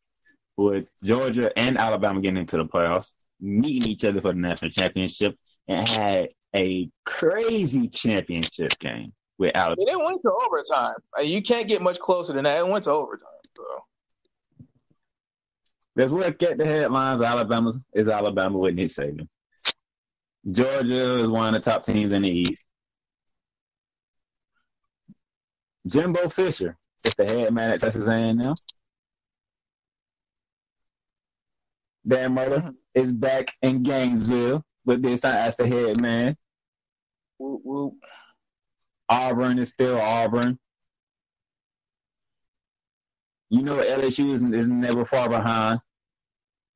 With Georgia and Alabama getting into the playoffs, meeting each other for the national championship, and had a crazy championship game with Alabama. It went to overtime. You can't get much closer than that. It went to overtime. So. Let's look at the headlines. Alabama with Nick Saban. Georgia is one of the top teams in the East. Jimbo Fisher is the head man at Texas A&M. Dan Murray is back in Gainesville, but this time as the head man. Whoop, whoop. Auburn is still Auburn. LSU is never far behind.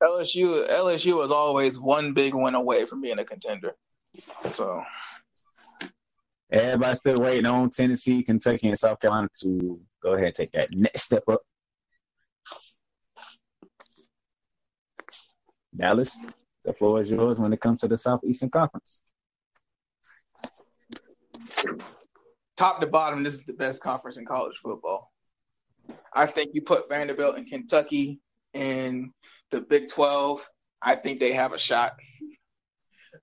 LSU was always one big win away from being a contender. So everybody still waiting on Tennessee, Kentucky, and South Carolina to go ahead and take that next step up. Dallas, the floor is yours when it comes to the Southeastern Conference. Top to bottom, this is the best conference in college football. I think you put Vanderbilt and Kentucky in the Big 12, I think they have a shot.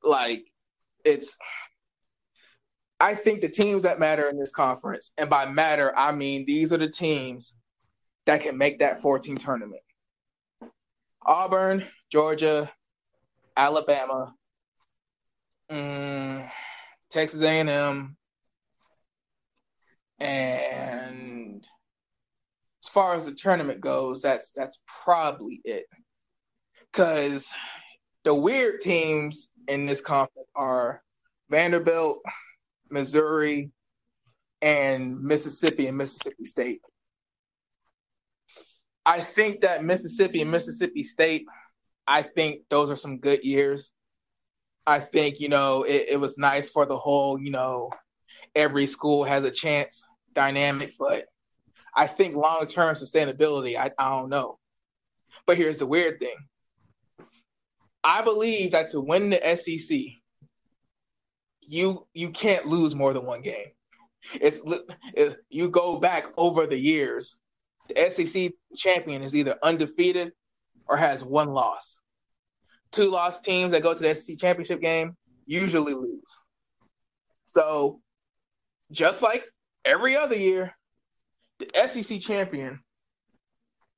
I think the teams that matter in this conference, and by matter, I mean these are the teams that can make that 14 tournament. Auburn, Georgia, Alabama, Texas A&M, and as far as the tournament goes, that's probably it. Because the weird teams in this conference are Vanderbilt, Missouri, and Mississippi State. I think that Mississippi and Mississippi State, I think those are some good years. I think, it was nice for the whole, every school has a chance dynamic, but I think long-term sustainability, I don't know. But here's the weird thing. I believe that to win the SEC, you can't lose more than one game. You go back over the years, the SEC champion is either undefeated or has one loss. 2 lost teams that go to the SEC championship game usually lose. So, just like every other year, the SEC champion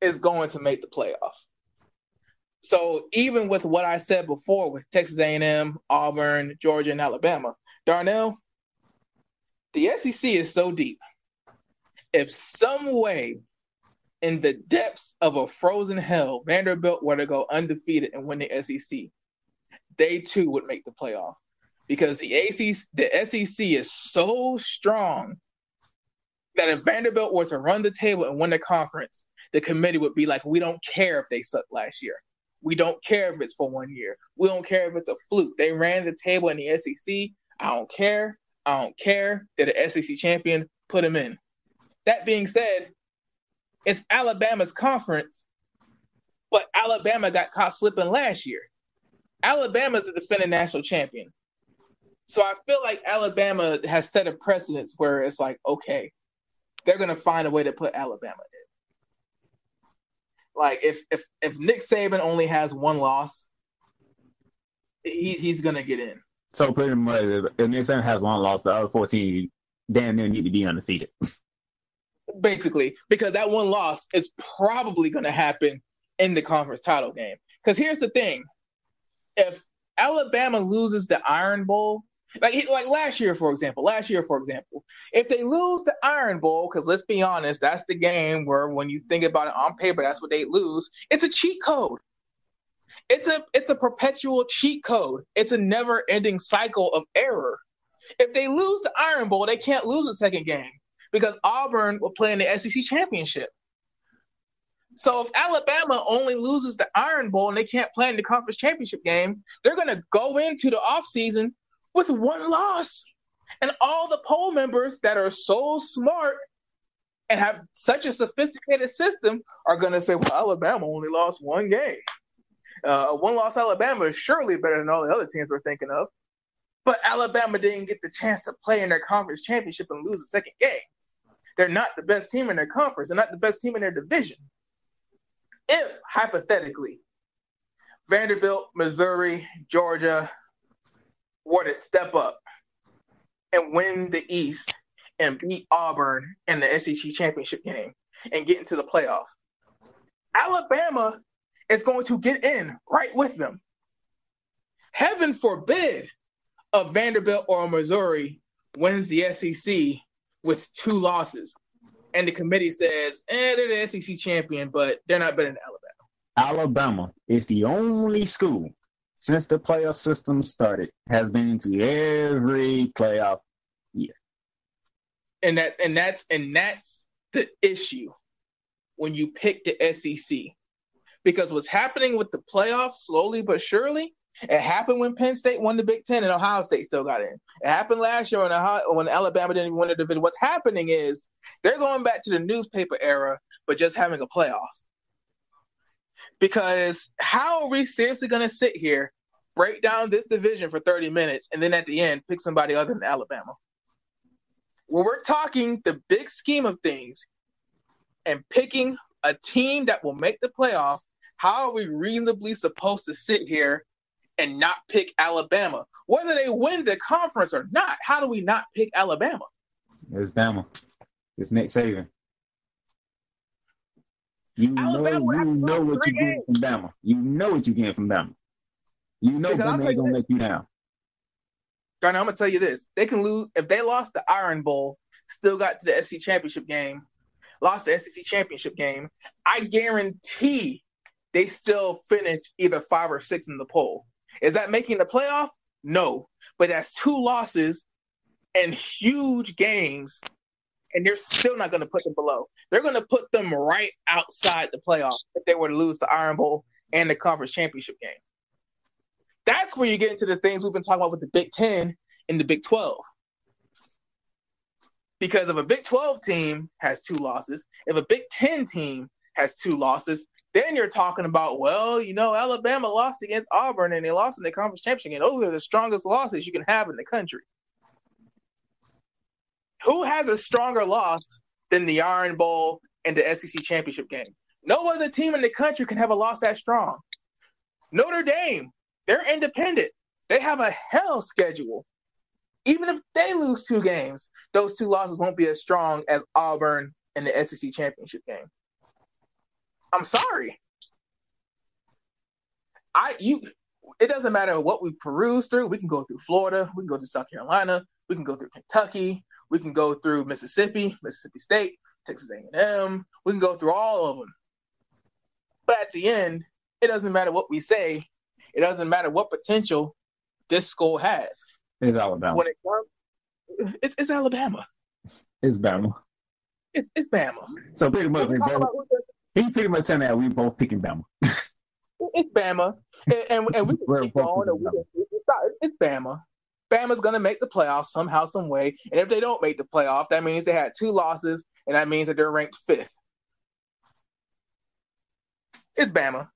is going to make the playoff. So even with what I said before with Texas A&M, Auburn, Georgia, and Alabama, Darnell, the SEC is so deep. If some way in the depths of a frozen hell, Vanderbilt were to go undefeated and win the SEC, they too would make the playoff because the SEC is so strong that if Vanderbilt were to run the table and win the conference, the committee would be like, we don't care if they sucked last year. We don't care if it's for 1 year. We don't care if it's a fluke. They ran the table in the SEC. I don't care. I don't care. They're the SEC champion. Put them in. That being said, it's Alabama's conference, but Alabama got caught slipping last year. Alabama's the defending national champion. So I feel like Alabama has set a precedence where it's like, okay, they're going to find a way to put Alabama in. Like, if Nick Saban only has one loss, he's going to get in. So pretty much, if Nick Saban has one loss, the other 14 damn near need to be undefeated. Basically, because that one loss is probably going to happen in the conference title game. Because here's the thing. If Alabama loses the Iron Bowl, like last year, for example, if they lose the Iron Bowl, because let's be honest, that's the game where when you think about it on paper, that's what they lose. It's a cheat code. It's a perpetual cheat code. It's a never-ending cycle of error. If they lose the Iron Bowl, they can't lose the second game because Auburn will play in the SEC championship. So if Alabama only loses the Iron Bowl and they can't play in the conference championship game, they're going to go into the offseason with one loss. And all the poll members that are so smart and have such a sophisticated system are going to say, well, Alabama only lost one game. A one-loss Alabama is surely better than all the other teams we're thinking of. But Alabama didn't get the chance to play in their conference championship and lose the second game. They're not the best team in their conference. They're not the best team in their division. If, hypothetically, Vanderbilt, Missouri, Georgia were to step up and win the East and beat Auburn in the SEC championship game and get into the playoff, Alabama is going to get in right with them. Heaven forbid a Vanderbilt or a Missouri wins the SEC with 2 losses. And the committee says, they're the SEC champion, but they're not better than Alabama. Alabama is the only school since the playoff system started has been into every playoff year. And that's the issue when you pick the SEC. Because what's happening with the playoffs slowly but surely, it happened when Penn State won the Big Ten and Ohio State still got in. It happened last year when Alabama didn't even win the division. What's happening is they're going back to the newspaper era, but just having a playoff. Because how are we seriously going to sit here, break down this division for 30 minutes, and then at the end pick somebody other than Alabama? When we're talking the big scheme of things and picking a team that will make the playoff, how are we reasonably supposed to sit here and not pick Alabama? Whether they win the conference or not, how do we not pick Alabama? It's Bama. It's Nick Saban. You know what you get from Bama. You know what you get from Bama. You know Bama ain't going to let you down. Garner, I'm going to tell you this. They can lose. If they lost the Iron Bowl, still got to the SEC championship game, lost the SEC championship game, I guarantee they still finish either 5 or 6 in the poll. Is that making the playoff? No. But that's 2 losses and huge games, and they're still not going to put them below. They're going to put them right outside the playoff if they were to lose the Iron Bowl and the conference championship game. That's where you get into the things we've been talking about with the Big Ten and the Big 12. Because if a Big 12 team has 2 losses, if a Big 10 team has 2 losses, then you're talking about, well, Alabama lost against Auburn and they lost in the conference championship game. Those are the strongest losses you can have in the country. Who has a stronger loss than the Iron Bowl and the SEC championship game? No other team in the country can have a loss that strong. Notre Dame, they're independent. They have a hell schedule. Even if they lose 2 games, those 2 losses won't be as strong as Auburn and the SEC championship game. I'm sorry. It doesn't matter what we peruse through. We can go through Florida. We can go through South Carolina. We can go through Kentucky. We can go through Mississippi State. Texas A&M. We can go through all of them. But at the end, it doesn't matter what we say. It doesn't matter what potential this school has. It's Alabama. When it comes, it's Alabama. It's Bama. It's Bama. So pretty much, he pretty much saying that we both picking Bama. It's Bama, and we can keep going. It's Bama. Bama's gonna make the playoffs somehow, some way. And if they don't make the playoff, that means they had 2 losses, and that means that they're ranked 5th. It's Bama.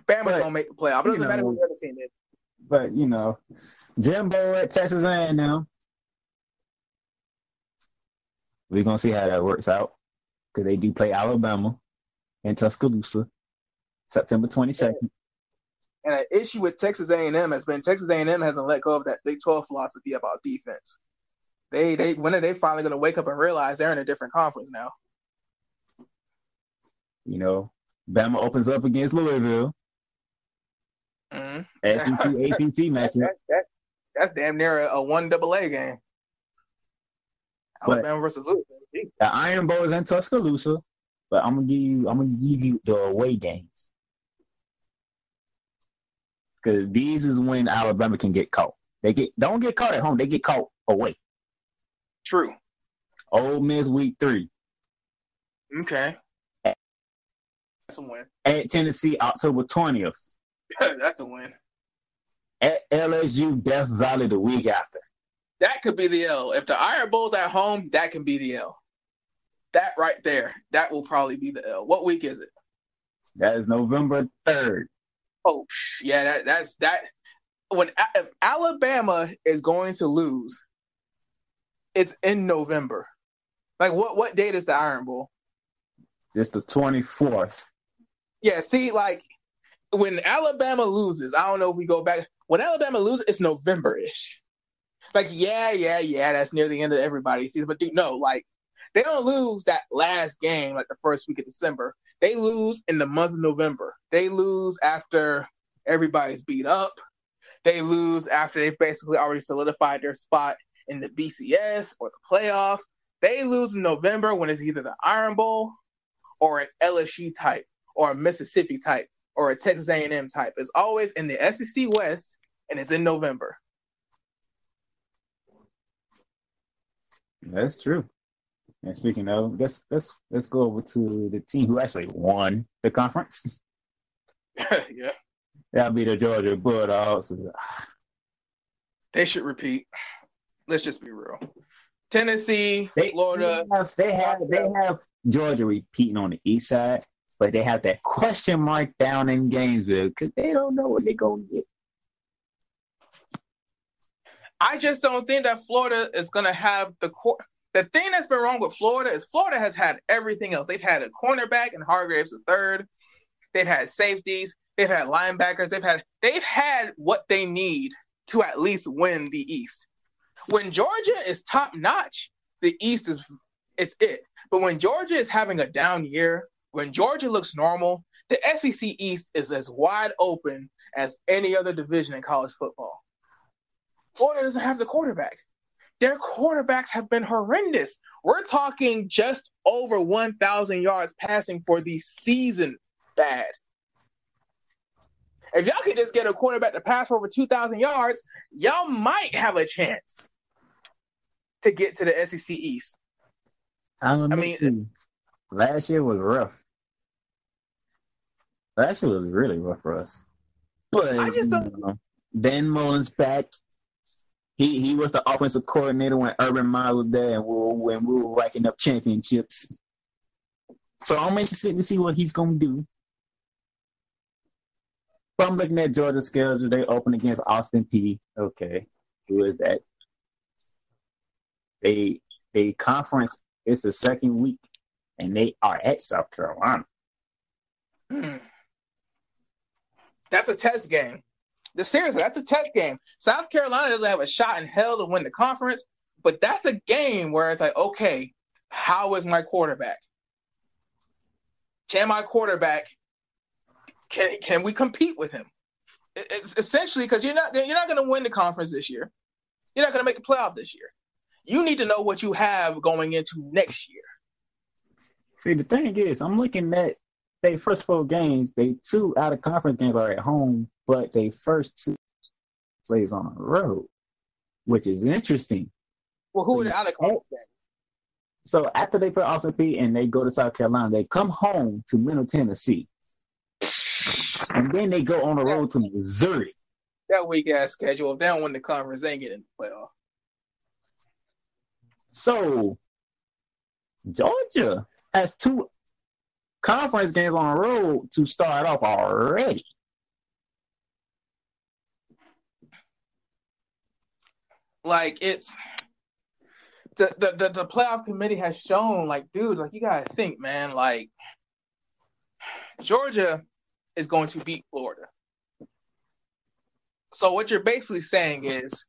Bama's gonna make the playoff. It doesn't matter who the other team is. But Jimbo at Texas A&M. We're gonna see how that works out because they do play Alabama in Tuscaloosa, September 22nd. And an issue with Texas A&M has been Texas A&M hasn't let go of that Big 12 philosophy about defense. When are they finally going to wake up and realize they're in a different conference now? Bama opens up against Louisville. Mm-hmm. SEC APT matchup. That's damn near a 1AA game. Alabama versus Louisville. The Iron Bowl is in Tuscaloosa, but I'm gonna give you the away games. Because these is when Alabama can get caught. Don't get caught at home. They get caught away. True. Ole Miss week 3. Okay. That's a win. At Tennessee, October 20th. That's a win. At LSU, Death Valley the week after. That could be the L. If the Iron Bowl's at home, that can be the L. That right there, that will probably be the L. What week is it? That is November 3rd. Oh, yeah, that's that. If Alabama is going to lose, it's in November. Like, what date is the Iron Bowl? It's the 24th. Yeah, see, like, when Alabama loses, I don't know if we go back. When Alabama loses, it's November-ish. Like, yeah, that's near the end of everybody's season. But no, like, they don't lose that last game, like the first week of December. They lose in the month of November. They lose after everybody's beat up. They lose after they've basically already solidified their spot in the BCS or the playoff. They lose in November when it's either the Iron Bowl or an LSU type or a Mississippi type or a Texas A&M type. It's always in the SEC West, and it's in November. That's true. And speaking of, let's go over to the team who actually won the conference. Yeah. That'll be the Georgia Bulldogs. They should repeat. Let's just be real. Tennessee, Florida. They have Georgia repeating on the east side, but they have that question mark down in Gainesville because they don't know what they're going to get. I just don't think that Florida is going to have the core. The thing that's been wrong with Florida is Florida has had everything else. They've had a cornerback in Hargraves III. They've had safeties. They've had linebackers. They've had what they need to at least win the East. When Georgia is top notch, the East it's it. But when Georgia is having a down year, when Georgia looks normal, the SEC East is as wide open as any other division in college football. Florida doesn't have the quarterback. Their quarterbacks have been horrendous. We're talking just over 1,000 yards passing for the season bad. If y'all could just get a quarterback to pass for over 2,000 yards, y'all might have a chance to get to the SEC East. I mean, last year was rough. Last year was really rough for us. But I just don't know. Dan Mullen's back. He was the offensive coordinator when Urban Meyer was there, and when we were racking up championships. So I'm interested to see what he's going to do. But I'm looking at Georgia's schedule. They open against Austin Peay. Okay, who is that? They conference is the second week, and they are at South Carolina. That's a test game. Seriously, that's a test game. South Carolina doesn't have a shot in hell to win the conference, but that's a game where it's like, okay, how is my quarterback? Can my quarterback? Can we compete with him? It's essentially because you're not going to win the conference this year. You're not going to make the playoff this year. You need to know what you have going into next year. See, the thing is, I'm looking at they first 4 games. They 2 out of conference games are at home, but they first 2 plays on the road, which is interesting. Well, who are the other conference games? So after they play Austin Peay and they go to South Carolina, they come home to Middle Tennessee, and then they go on the road to Missouri. That weak ass schedule. If they don't win the conference, they ain't getting the playoff. So Georgia has 2 conference games on the road to start off already. Like, it's the playoff committee has shown, like, dude, like, you gotta think, man, like, Georgia is going to beat Florida. So what you're basically saying is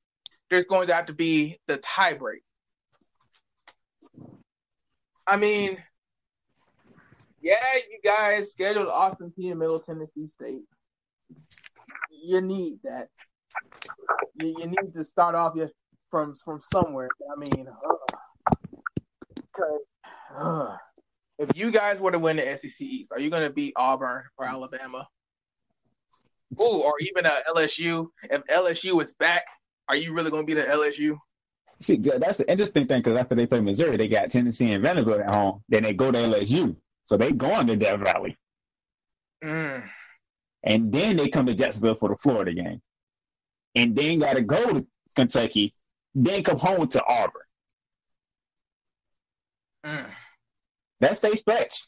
there's going to have to be the tiebreak. I mean, yeah, you guys scheduled Austin Peay and Middle Tennessee State. You need that. You need to start off from somewhere. I mean, if you guys were to win the SEC East, are you going to beat Auburn or Alabama? Ooh, or even LSU? If LSU is back, are you really going to beat LSU? See, that's the interesting thing, because after they play Missouri, they got Tennessee and Vanderbilt at home. Then they go to LSU. So they going to Death Valley. And then they come to Jacksonville for the Florida game. And then got to go to Kentucky. Then come home to Auburn. That's their stretch.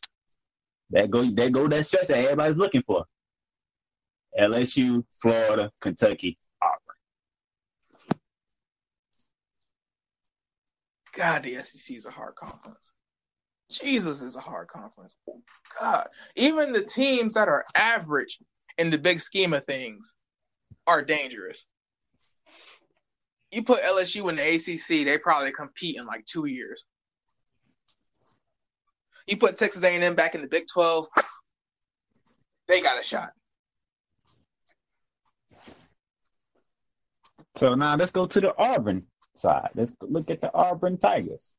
That go that stretch that everybody's looking for. LSU, Florida, Kentucky, Auburn. God, the SEC is a hard conference. Jesus is a hard conference. God, even the teams that are average in the big scheme of things are dangerous. You put LSU in the ACC, they probably compete in like 2 years. You put Texas A&M back in the Big 12, they got a shot. So now let's go to the Auburn side. Let's look at the Auburn Tigers.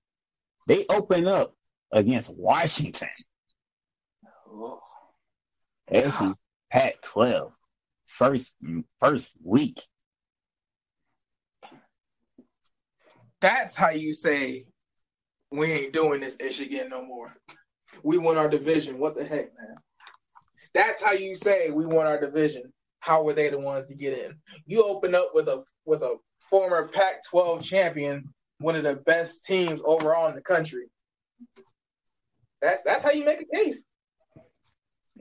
They open up against Washington. SEC Pac-12 first week. That's how you say we ain't doing this ish again no more. We won our division. What the heck, man? That's how you say we won our division. How were they the ones to get in? You open up with a former Pac-12 champion, one of the best teams overall in the country. That's how you make a case.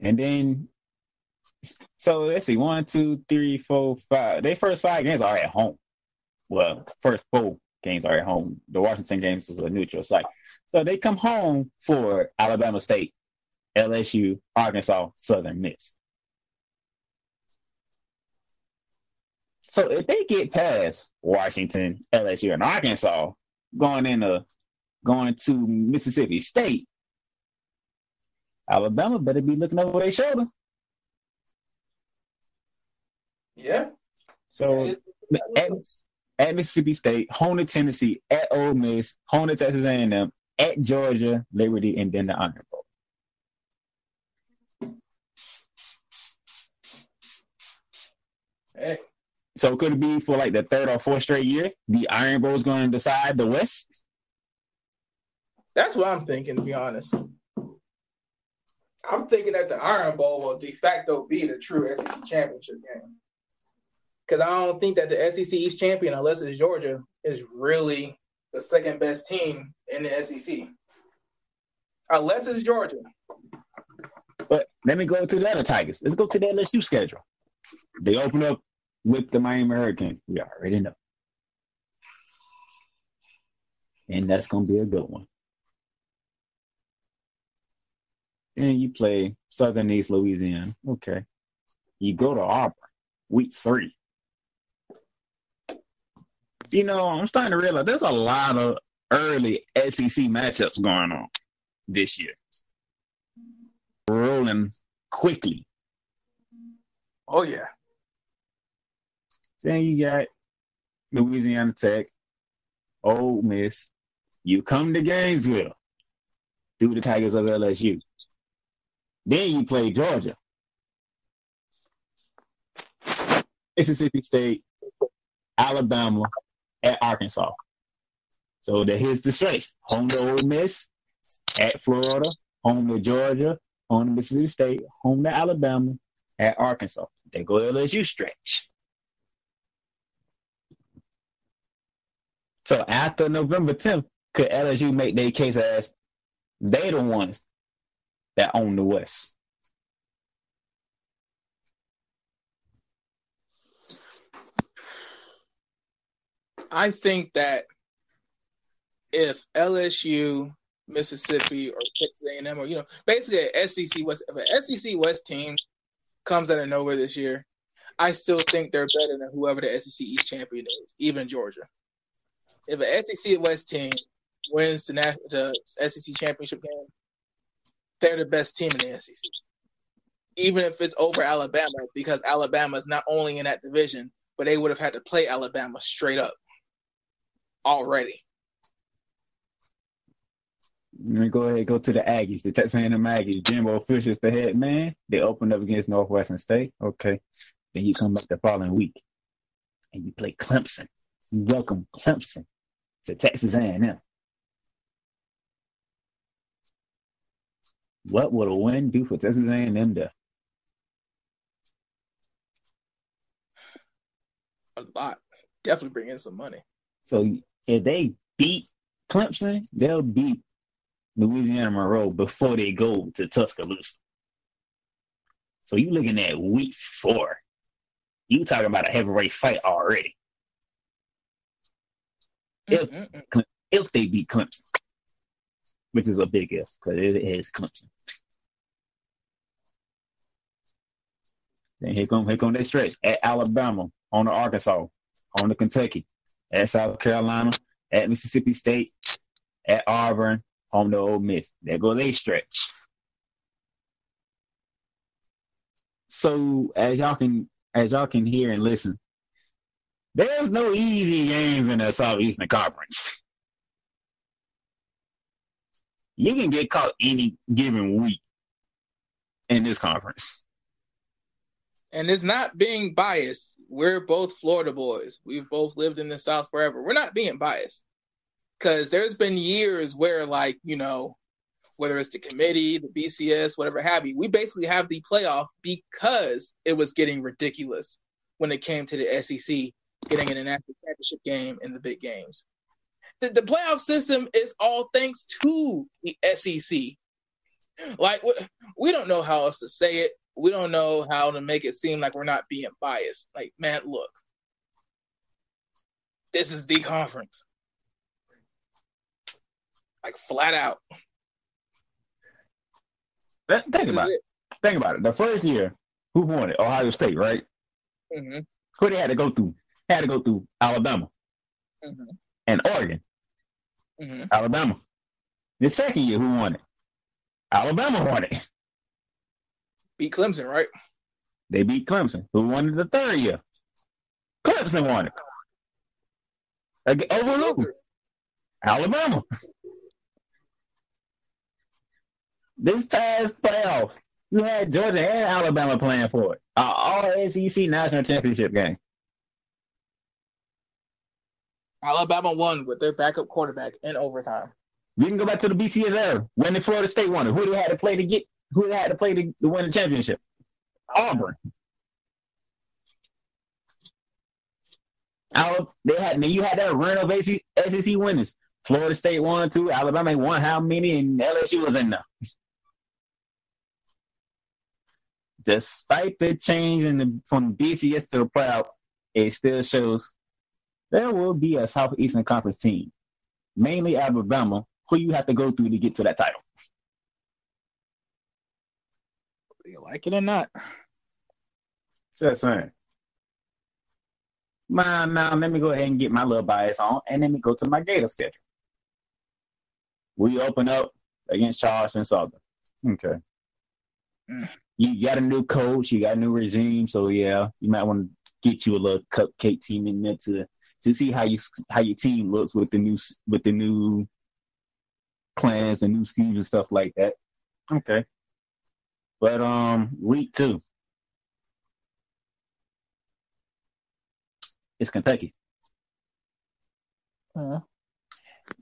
And then, so let's see, 1, 2, 3, 4, 5. Their first 5 games are at home. Well, first 4 games are at home. The Washington games is a neutral site. So they come home for Alabama State, LSU, Arkansas, Southern Miss. So if they get past Washington, LSU, and Arkansas, going to Mississippi State, Alabama better be looking over their shoulder. Yeah. So at Mississippi State, home to Tennessee, at Ole Miss, home to Texas A&M, at Georgia, Liberty, and then the Iron Bowl. Hey. So could it be for like the 3rd or 4th straight year, the Iron Bowl is going to decide the West? That's what I'm thinking, to be honest. I'm thinking that the Iron Bowl will de facto be the true SEC championship game. Because I don't think that the SEC East champion, unless it's Georgia, is really the second best team in the SEC. Unless it's Georgia. But let me go to the other Tigers. Let's go to the LSU schedule. They open up with the Miami Hurricanes. We already know. And that's going to be a good one. Then you play Southern East Louisiana. Okay. You go to Auburn, week 3. You know, I'm starting to realize there's a lot of early SEC matchups going on this year. Rolling quickly. Oh, yeah. Then you got Louisiana Tech, Ole Miss. You come to Gainesville. through the Tigers of LSU. Then you play Georgia, Mississippi State, Alabama, at Arkansas. So here's the stretch. Home to Ole Miss, at Florida, home to Georgia, home to Mississippi State, home to Alabama, at Arkansas. They go LSU stretch. So after November 10th, could LSU make their case as they the ones that own the West? I think that if LSU, Mississippi, or Texas A&M, or basically an SEC West, if an SEC West team comes out of nowhere this year, I still think they're better than whoever the SEC East champion is, even Georgia. If an SEC West team wins the SEC championship game, they're the best team in the SEC. Even if it's over Alabama, because Alabama is not only in that division, but they would have had to play Alabama straight up already. Let me go ahead and go to the Aggies, the Texas A&M Aggies. Jimbo Fisher's the head man. They opened up against Northwestern State. Okay. Then you come back the following week and you play Clemson. You welcome Clemson to Texas A&M. What would a win do for Texas A&M there? A lot. Definitely bring in some money. So if they beat Clemson, they'll beat Louisiana Monroe before they go to Tuscaloosa. So you're looking at week 4. You talking about a heavyweight fight already. If they beat Clemson, which is a big if, because it is Clemson. Then here come that stretch at Alabama, on to Arkansas, on to Kentucky, at South Carolina, at Mississippi State, at Auburn, home to Ole Miss. There go they stretch. So as y'all can hear and listen, there's no easy games in the Southeastern Conference. You can get caught any given week in this conference. And it's not being biased. We're both Florida boys. We've both lived in the South forever. We're not being biased. Because there's been years where, whether it's the committee, the BCS, whatever have you, we basically have the playoff because it was getting ridiculous when it came to the SEC getting in a national championship game in the big games. The playoff system is all thanks to the SEC. We don't know how else to say it. We don't know how to make it seem like we're not being biased. Man, look, this is the conference. Flat out. Think about it. The first year, who won it? Ohio State, right? Mm-hmm. Who they had to go through? Had to go through Alabama and Oregon. Mm-hmm. Alabama. The second year, who won it? Alabama won it. Beat Clemson, right? They beat Clemson. Who won it the third year? Clemson won it. Over Alabama. This past playoff, you had Georgia and Alabama playing for it. All SEC national championship game. Alabama won with their backup quarterback in overtime. We can go back to the BCS era when the Florida State won it. Who they had to play to win the championship? Auburn. You had that run of SEC winners. Florida State won 2, Alabama won how many, and LSU was in there. Despite the change from BCS to the playoff, it still shows there will be a Southeastern Conference team, mainly Alabama, who you have to go through to get to that title. Do you like it or not? Just saying. Now, let me go ahead and get my little bias on, and let me go to my Gator schedule. We open up against Charleston Southern. Okay. You got a new coach, you got a new regime, so yeah, you might want to get you a little cupcake team in there to see how your team looks with the new plans and new schemes and stuff like that. Okay. But week 2. It's Kentucky.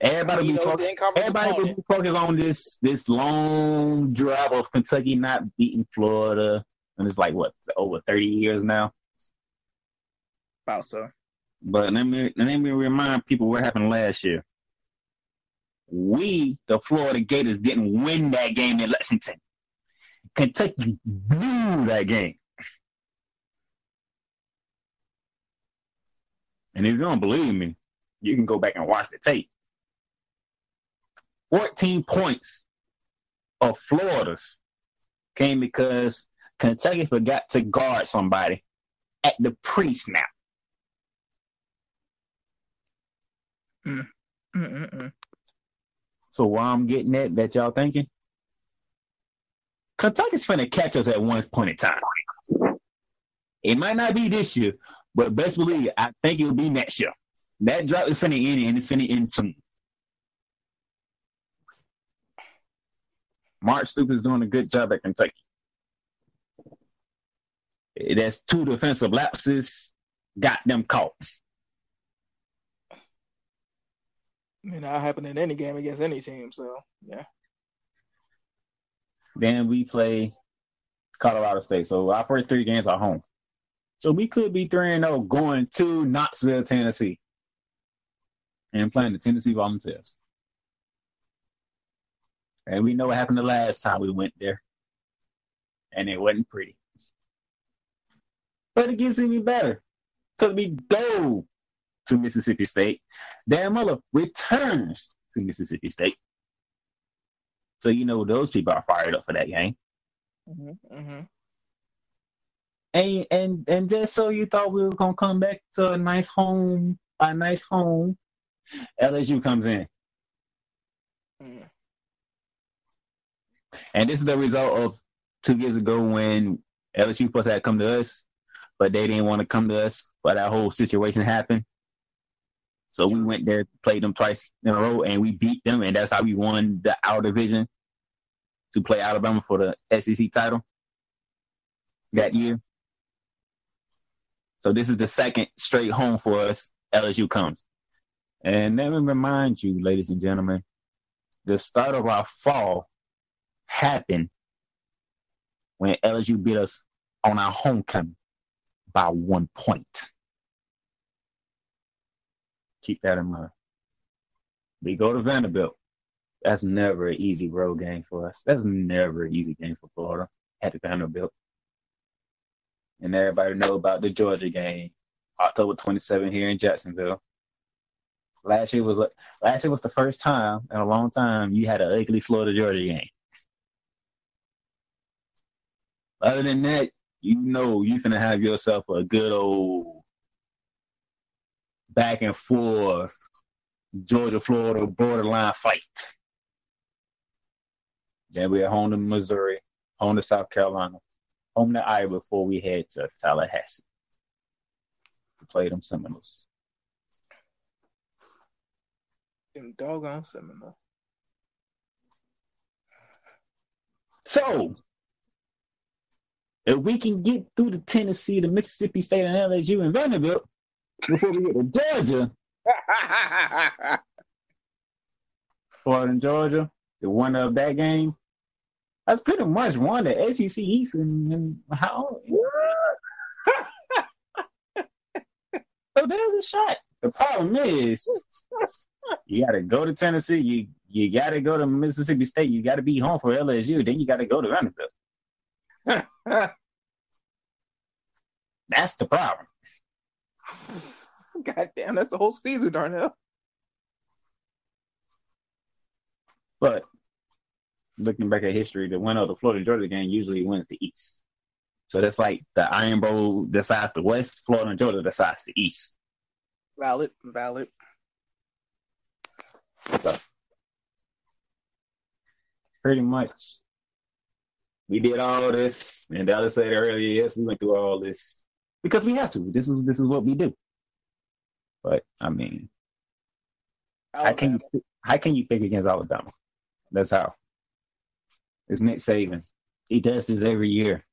Everybody will be focused on this long drought of Kentucky not beating Florida, and it's like what, over 30 years now. About so. But let me remind people what happened last year. We, the Florida Gators, didn't win that game in Lexington. Kentucky blew that game. And if you don't believe me, you can go back and watch the tape. 14 points of Florida's came because Kentucky forgot to guard somebody at the pre-snap. So while I'm getting that y'all thinking, Kentucky's finna catch us at one point in time. It might not be this year, but best believe I think it'll be next year. That drought is finna end, and it's finna end soon. Mark Stoops is doing a good job at Kentucky. That's 2 defensive lapses, got them caught. I mean, that happen in any game against any team, so, yeah. Then we play Colorado State. So our first 3 games are home. So we could be 3-0 going to Knoxville, Tennessee, and playing the Tennessee Volunteers. And we know what happened the last time we went there. And it wasn't pretty. But it gets even better. Because we go to Mississippi State. Dan Muller returns to Mississippi State. So you know those people are fired up for that game. And just so you thought we were gonna come back to a nice home, LSU comes in. And this is the result of 2 years ago when LSU supposed to have come to us, but they didn't want to come to us. But that whole situation happened. So we went there, played them twice in a row, and we beat them, and that's how we won our division to play Alabama for the SEC title that year. So this is the second straight home for us. LSU comes. And let me remind you, ladies and gentlemen, the start of our fall happened when LSU beat us on our homecoming by 1 point. Keep that in mind. We go to Vanderbilt. That's never an easy road game for us. That's never an easy game for Florida at Vanderbilt. And everybody know about the Georgia game, October 27th here in Jacksonville. Last year was the first time in a long time you had an ugly Florida-Georgia game. Other than that, you know you're going to have yourself a good old back and forth Georgia-Florida borderline fight. Then we're home to Missouri, home to South Carolina, home to Iowa before we head to Tallahassee to play them Seminoles. Them doggone Seminoles. So, if we can get through the Tennessee, the Mississippi State, and LSU and Vanderbilt before we get to Georgia, Florida and Georgia, the winner of that game, that's pretty much won the SEC East and how. So there's a shot. The problem is, you got to go to Tennessee. You got to go to Mississippi State. You got to be home for LSU. Then you got to go to Vanderbilt. That's the problem. God damn, that's the whole season, Darnell. But looking back at history, the winner of the Florida-Georgia game usually wins the East. So that's like the Iron Bowl decides the West, Florida and Georgia decides the East. Valid. So pretty much, we did all this, and the other said earlier, yes, we went through all this because we have to. This is what we do. But I mean, how can you pick against Alabama? That's how. It's Nick Saban. He does this every year.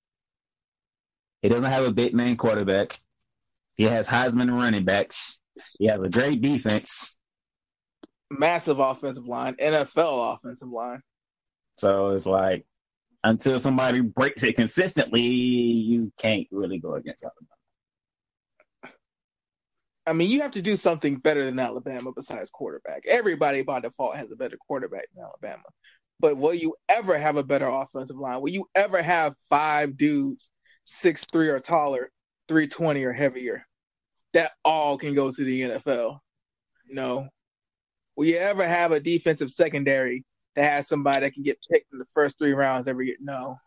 He doesn't have a big man quarterback. He has Heisman running backs. He has a great defense. Massive offensive line, NFL offensive line. So it's like, until somebody breaks it consistently, you can't really go against Alabama. I mean, you have to do something better than Alabama besides quarterback. Everybody by default has a better quarterback than Alabama. But will you ever have a better offensive line? Will you ever have 5 dudes 6'3" or taller, 320 or heavier, that all can go to the NFL? No. Will you ever have a defensive secondary that has somebody that can get picked in the first 3 rounds every year? No.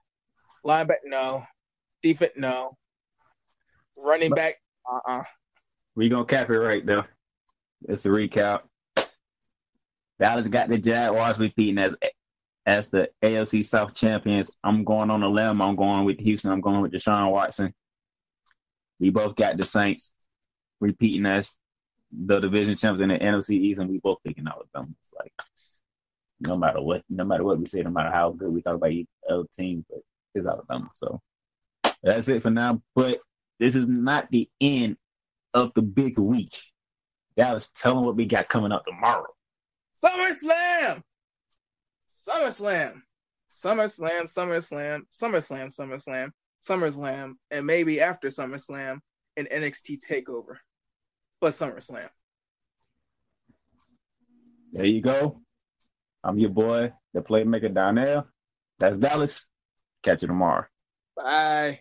Linebacker, no. Defense, no. Running back, We're going to cap it right there. It's a recap. Dallas got the Jaguars repeating as the AFC South champions. I'm going on a limb. I'm going with Houston. I'm going with Deshaun Watson. We both got the Saints repeating as the division champions in the NFC East, and we both picking Alabama. It's like, no matter what we say, no matter how good we talk about each other team, but it's Alabama. So that's it for now. But this is not the end of the big week. Dallas, tell them what we got coming up tomorrow. SummerSlam, and maybe after SummerSlam, an NXT takeover. But SummerSlam. There you go. I'm your boy, the playmaker Donnell. That's Dallas. Catch you tomorrow. Bye.